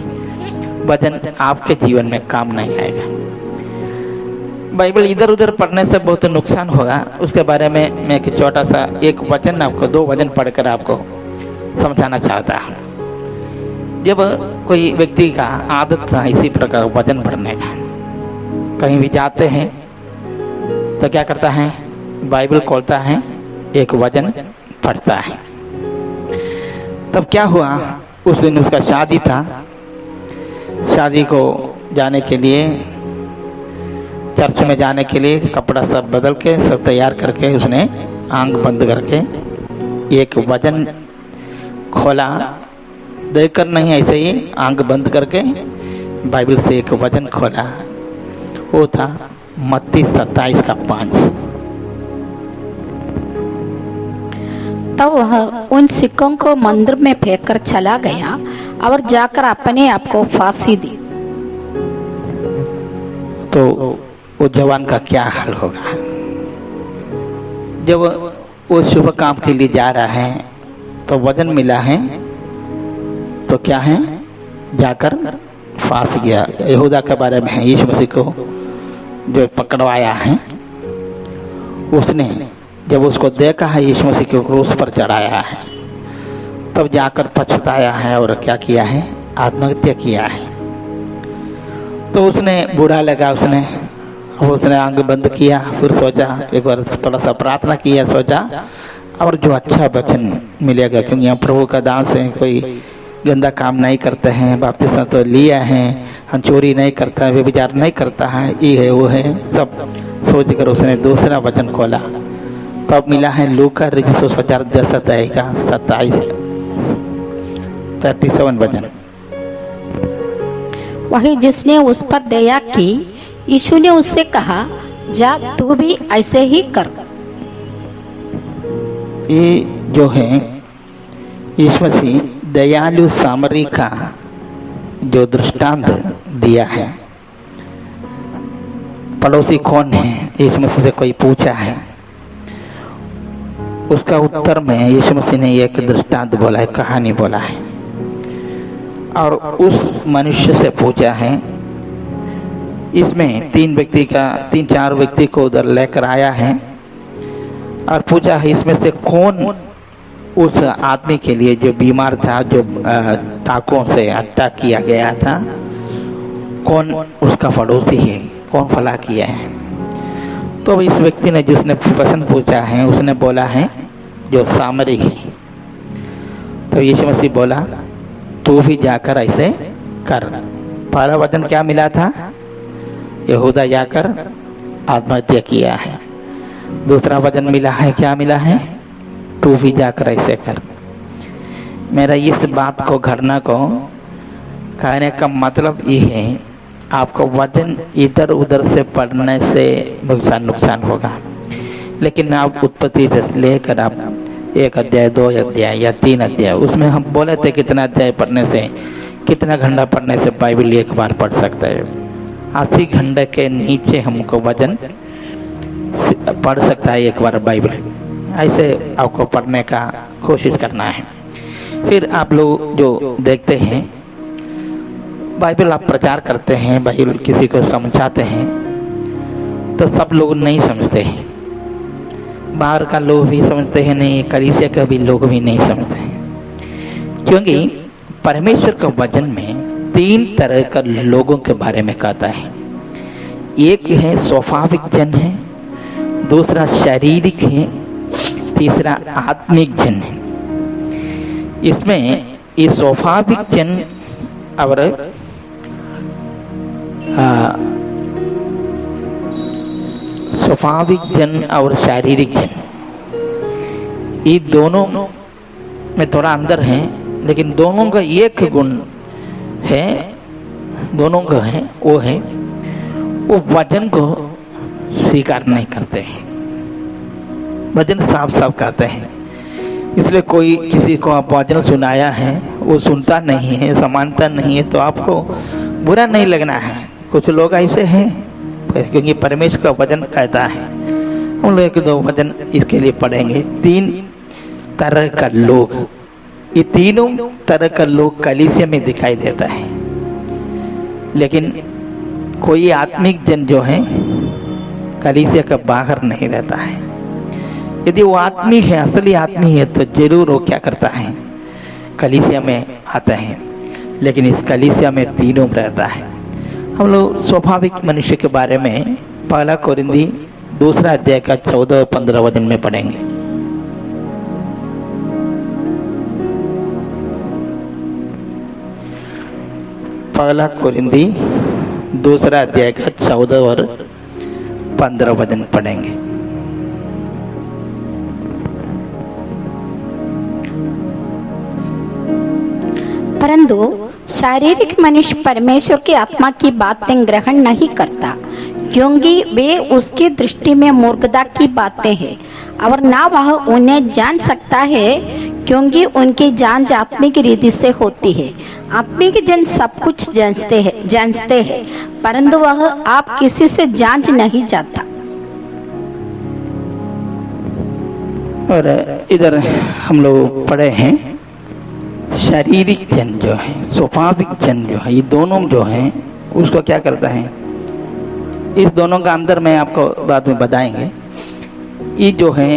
Speaker 3: वजन आपके जीवन में काम नहीं आएगा। बाइबल इधर उधर पढ़ने से बहुत नुकसान होगा, उसके बारे में मैं एक छोटा सा एक वचन आपको, 2 वचन पढ़कर आपको समझाना चाहता हूँ। जब कोई व्यक्ति का आदत था इसी प्रकार वजन बढ़ने का, कहीं भी जाते हैं तो क्या करता है, बाइबल खोलता है, एक वचन पढ़ता है। तब क्या हुआ, उस दिन उसका शादी था, शादी को जाने के लिए, चर्च में जाने के लिए कपड़ा सब बदल के सब तैयार करके उसने आंख बंद करके एक वचन खोला, देखकर नहीं, ऐसे ही आंख बंद करके बाइबल से एक वचन खोला। वो था मत्ती 27:5।
Speaker 2: तब वह उन सिक्कों को मंदिर में फेंककर चला गया और जाकर अपने आप को फांसी दी।
Speaker 3: तो वो जवान का क्या हाल होगा जब वो शुभ काम के लिए जा रहा है, तो वजन मिला है, तो क्या है, जाकर फांस गया। यहूदा के बारे में है, यीशु मसीह को जो पकड़वाया है, उसने जब उसको देखा है यीशु मसीह को क्रूस पर चढ़ाया है, तब जाकर पछताया है और क्या किया है, आत्महत्या किया है। तो उसने बुरा लगा, उसने आंख बंद किया, फिर सोचा, एक बार थोड़ा सा प्रार्थना किया, सोचा और जो अच्छा वचन मिलेगा, क्योंकि यहाँ प्रभु का दास है, कोई गंदा काम नहीं करते हैं, बपतिस्मा तो लिया है, हम चोरी नहीं करता है, व्यभिचार नहीं करता है, ये है वो है, सब सोच कर उसने दूसरा वचन खोला। तब मिला है लूका सुसमाचार 10:27 वचन।
Speaker 2: वही जिसने उस पर दया की, यीशु ने उससे कहा, जा तू भी ऐसे ही कर।
Speaker 3: ये जो है यीशु मसीह दयालु सामरी का जो दृष्टांत दिया है। पड़ोसी कौन है, यीशु मसीह से कोई पूछा है, उसका उत्तर में यीशु मसीह ने एक दृष्टांत बोला है, कहानी बोला है, और उस मनुष्य से पूछा है। इसमें 3-4 व्यक्ति को उधर लेकर आया है और पूछा है, इसमें से कौन उस आदमी के लिए जो बीमार था, जो टाकों से अटैक किया गया था, कौन उसका पड़ोसी है, कौन भला किया है। तो इस व्यक्ति ने, जिसने प्रश्न पूछा है, उसने बोला है जो सामरी है। तो यीशु मसीह बोला, तू भी जाकर ऐसे कर। पहला वचन क्या मिला था, यहूदा जाकर आत्महत्या किया है। दूसरा वचन मिला है, क्या मिला है, तू भी जाकर ऐसे कर। मेरा इस बात को, घटना को कहने का मतलब ये है, आपको वचन इधर उधर से पढ़ने से बहुत नुकसान होगा, लेकिन आप उत्पत्ति से लेकर आप 1 अध्याय, 2 अध्याय या 3 अध्याय, उसमें हम बोले थे कितना अध्याय पढ़ने से, कितना घंटा पढ़ने से बाइबल एक बार पढ़ सकता है। 80 घंटे के नीचे हमको वचन पढ़ सकता है एक बार बाइबल। ऐसे आपको पढ़ने का कोशिश करना है। फिर आप लोग जो देखते हैं, बाइबल आप प्रचार करते हैं, बाइबल किसी को समझाते हैं, तो सब लोग नहीं समझते हैं। बाहर का लोग भी समझते हैं नहीं, कलीसिया का भी लोग भी नहीं समझते हैं, क्योंकि परमेश्वर का वचन में 3 तरह का लोगों के बारे में कहता है। एक है स्वाभाविक जन है, दूसरा शारीरिक है, तीसरा आत्मिक जन है। इसमें ये स्वाभाविक जन और स्वाभाविक जन और शारीरिक जन, ये दोनों में थोड़ा अंदर है, लेकिन दोनों का एक गुण है, दोनों का है, वो है वो वचन को स्वीकार नहीं करते हैं। वचन साफ साफ कहते हैं, इसलिए कोई किसी को आप वचन सुनाया है, वो सुनता नहीं है, समानता नहीं है, तो आपको बुरा नहीं लगना है, कुछ लोग ऐसे हैं, क्योंकि परमेश्वर का वचन कहता है। हम लोग 2 वचन इसके लिए पढ़ेंगे। 3 तरह का लोग, ये तीनों तरह का लोग कलीसिया में दिखाई देता है, लेकिन कोई आत्मिक जन जो है कलीसिया का बाहर नहीं रहता है। यदि वो आत्मिक है, असली आत्मी है, तो जरूर वो क्या करता है, कलीसिया में आता है, लेकिन इस कलीसिया में तीनों रहता है। हम लोग स्वाभाविक मनुष्य के बारे में 1 कोरिन्थी 2 अध्याय का 14 और 15 वचन में पढ़ेंगे। पहला कोरिन्थी 2 अध्याय का 14 और 15 वचन पढ़ेंगे।
Speaker 2: परंतु शारीरिक मनुष्य परमेश्वर की आत्मा की बातें ग्रहण नहीं करता, क्योंकि वे उसकी दृष्टि में मूर्खता की बातें हैं, और ना वह उन्हें जान सकता है, क्योंकि उनकी जांच आत्मिक रीति से होती है। आत्मिक जन सब कुछ जानते हैं, परंतु वह आप किसी से जांच नहीं जाता।
Speaker 3: और इधर हम लोग पढ़े हैं शारीरिक जन जो है, स्वाभाविक जन जो है, ये दोनों जो है उसको क्या करता है, इस दोनों का अंदर में आपको बाद में बताएंगे। ये जो है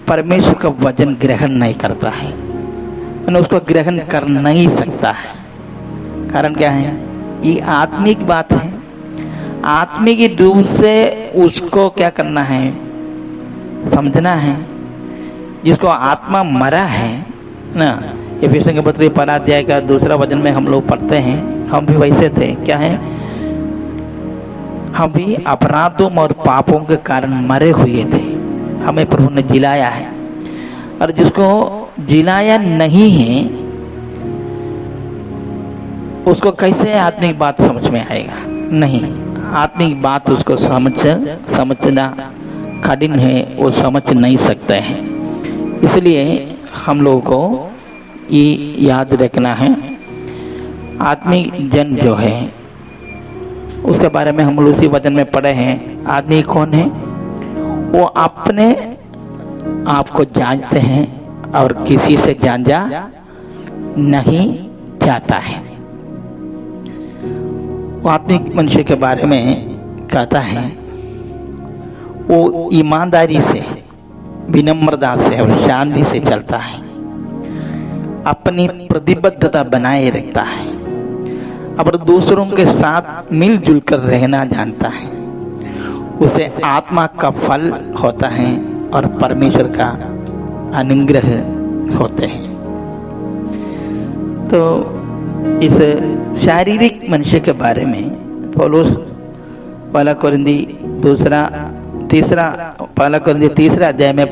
Speaker 3: परमेश्वर का वचन ग्रहण नहीं करता है, उसको ग्रहण कर नहीं सकता है। कारण क्या है, ये आत्मिक बात है, आत्मिक रूप से उसको क्या करना है, समझना है। जिसको आत्मा मरा है ना, एफेसियों के पत्र 1 अध्याय का 2 वचन में हम लोग पढ़ते हैं, हम भी वैसे थे। क्या है, हम भी अपराधों और पापों के कारण मरे हुए थे, हमें प्रभु ने जिलाया है। और जिसको जिलाया नहीं है उसको कैसे आत्मिक बात समझ में आएगा? नहीं, आत्मिक बात उसको समझना कठिन है, वो समझ नहीं सकते हैं। इसलिए हम लोगों को ये याद रखना है, आत्मिक जन जो है उसके बारे में हम लोग उसी वचन में पढ़े हैं। आदमी कौन है? वो अपने आप को जानते हैं और किसी से जांचा नहीं जाता है। वो आत्मिक मनुष्य के बारे में कहता है, वो ईमानदारी से, विनम्रता से और शांति से चलता है, अपनी प्रतिबद्धता बनाए रखता है और दूसरों के साथ मिलजुल कर रहना जानता है। उसे आत्मा का फल होता है और परमेश्वर का अनुग्रह होते हैं। तो इस शारीरिक मनुष्य के बारे में पौलुस 1 कोरिन्थी 3 अध्याय में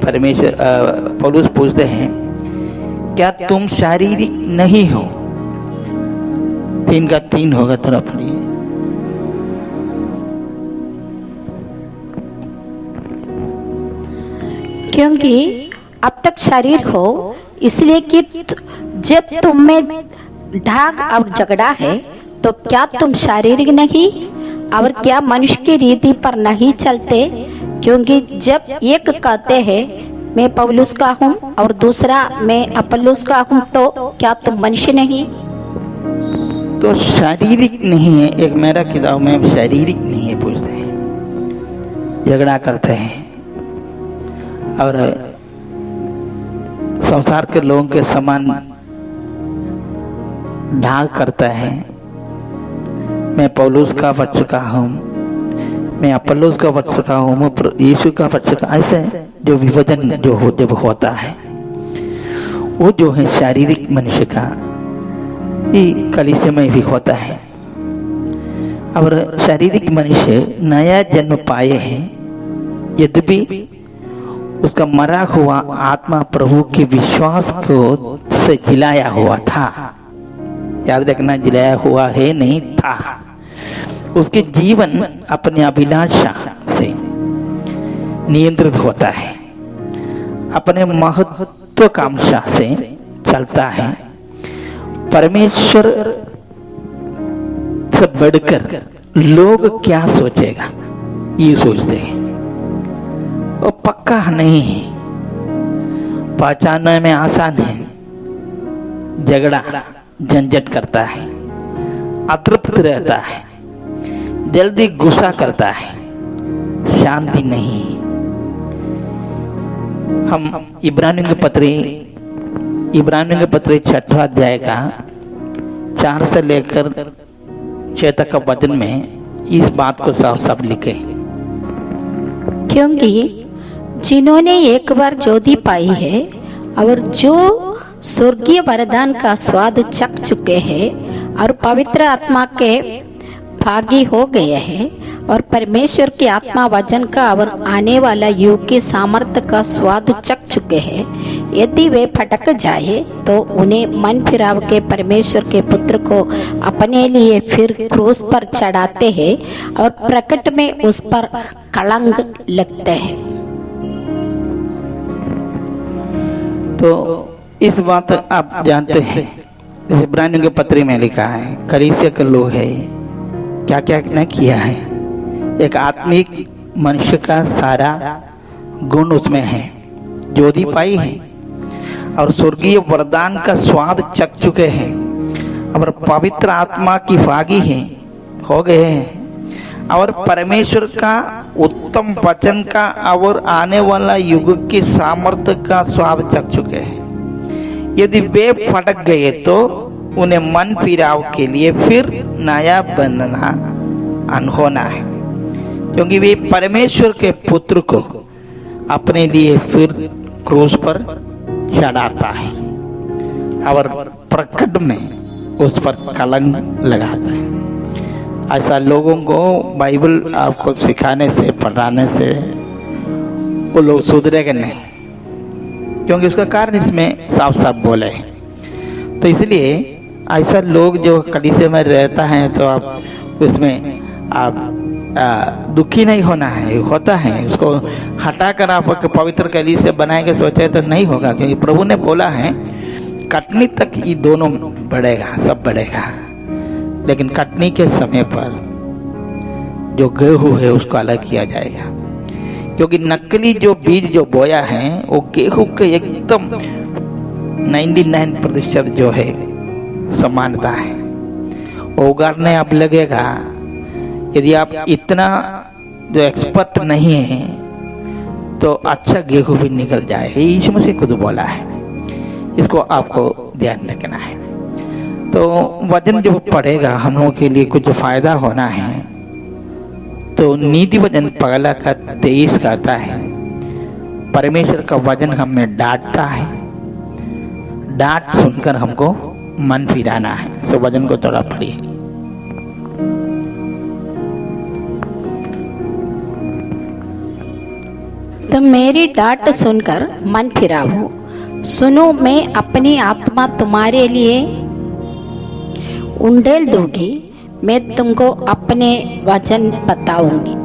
Speaker 3: पौलुस पूछते हैं, क्या तुम शारीरिक नहीं हो? 3 का 3 होगा, थोड़ा पढ़िए।
Speaker 2: क्योंकि अब तक शरीर हो, इसलिए कि जब तुम में ढाक और झगड़ा है, तो क्या तुम शारीरिक नहीं और क्या मनुष्य की रीति पर नहीं चलते? क्योंकि जब एक कहते हैं मैं पौलुस का हूँ और दूसरा मैं अपुल्लोस का हूँ, तो क्या तुम मनुष्य नहीं?
Speaker 3: तो शारीरिक नहीं है, एक मेरा किताब में शारीरिक नहीं है, पूछते हैं, झगड़ा करते हैं और संसार के लोगों के समान ढाक करता है। मैं पौलुस का वट चुका हूँ, मैं अपुल्लोस का वट चुका हूँ, मैं यीशु का वट चुका। ऐसे जो विभाजन जो जब होता है, वो जो है शारीरिक मनुष्य का ये कलीसिया में भी होता है। और शारीरिक मनुष्य नया जन्म पाए हैं, यद्यपि उसका मरा हुआ आत्मा प्रभु के विश्वास को से जिलाया हुआ था। याद रखना, जिलाया हुआ है, नहीं था। उसके जीवन अपने अभिलाषा से नियंत्रित होता है, अपने महत्वाकांक्षा से चलता है, परमेश्वर से बढ़कर लोग क्या सोचेगा ये सोचते हैं, वो पक्का नहीं है, पहचानने में आसान है, झगड़ा झंझट करता है, अतृप्त रहता है, जल्दी गुस्सा करता है, शांति नहीं। हम इब्रानियों के पत्री 6वां अध्याय का 4 से लेकर 6 तक का वचन में इस बात को साफ साफ लिखे।
Speaker 2: क्योंकि जिन्होंने एक बार ज्योति पाई है और जो स्वर्गीय वरदान का स्वाद चख चुके हैं और पवित्र आत्मा के भागी हो गए हैं और परमेश्वर की आत्मा वचन का और आने वाला युग की सामर्थ्य का स्वाद चख चुके हैं, यदि वे भटक जाए तो उन्हें मन फिराव के परमेश्वर के पुत्र को अपने लिए फिर क्रूस पर चढ़ाते हैं और प्रकट में उस पर कलंक लगते हैं।
Speaker 3: तो इस बात आप जानते हैं, जैसे इब्रानियों के पत्री में लिखा है, कलीसिया के लोग है क्या क्या न किया है। एक आत्मिक मनुष्य का सारा गुण उसमें है, ज्योति पाई है और स्वर्गीय वरदान का स्वाद चख चुके हैं और पवित्र आत्मा की भागी है हो गए हैं और परमेश्वर का उत्तम वचन का और आने वाला युग की सामर्थ्य का स्वाद चख चुके हैं। यदि वे फटक गए तो उन्हें मन फिराव के लिए फिर नया बनना अनहोना है, क्योंकि वे परमेश्वर के पुत्र को अपने लिए फिर क्रूस पर चढ़ाता है और प्रकट में उस पर कलंक लगाता है। ऐसा लोगों को बाइबल आपको सिखाने से पढ़ाने से वो लोग सुधरेगा नहीं, क्योंकि उसका कारण इसमें साफ साफ बोले हैं। तो इसलिए ऐसा लोग जो कलीसिया में रहता है तो आप उसमें आप दुखी नहीं होना है, होता है उसको हटाकर आप पवित्र कलीसिया बनाएंगे सोचे तो नहीं होगा, क्योंकि प्रभु ने बोला है कटनी तक ये दोनों बढ़ेगा, सब बढ़ेगा, लेकिन कटनी के समय पर जो गेहूं है उसको अलग किया जाएगा, क्योंकि नकली जो बीज जो बोया है वो गेहूं के एकदम 99% जो है समानता है, वो उगाड़ने अब लगेगा। यदि आप इतना जो एक्सपर्ट नहीं है तो अच्छा गेहूं भी निकल जाए, यीशु मसीह खुद बोला है, इसको आपको ध्यान रखना है। तो वचन जो पढ़ेगा हम लोगों के लिए कुछ फायदा होना है, तो नीति वचन पगला का 23 करता है, परमेश्वर का वचन हमें डांटता है, डांट सुनकर हमको मन फिराना है। सो वचन को थोड़ा पढ़िए।
Speaker 2: तो मेरी डांट सुनकर मन फिराओ, सुनो मैं अपनी आत्मा तुम्हारे लिए उंडेल दूंगी, मैं तुमको अपने वचन बताऊंगी।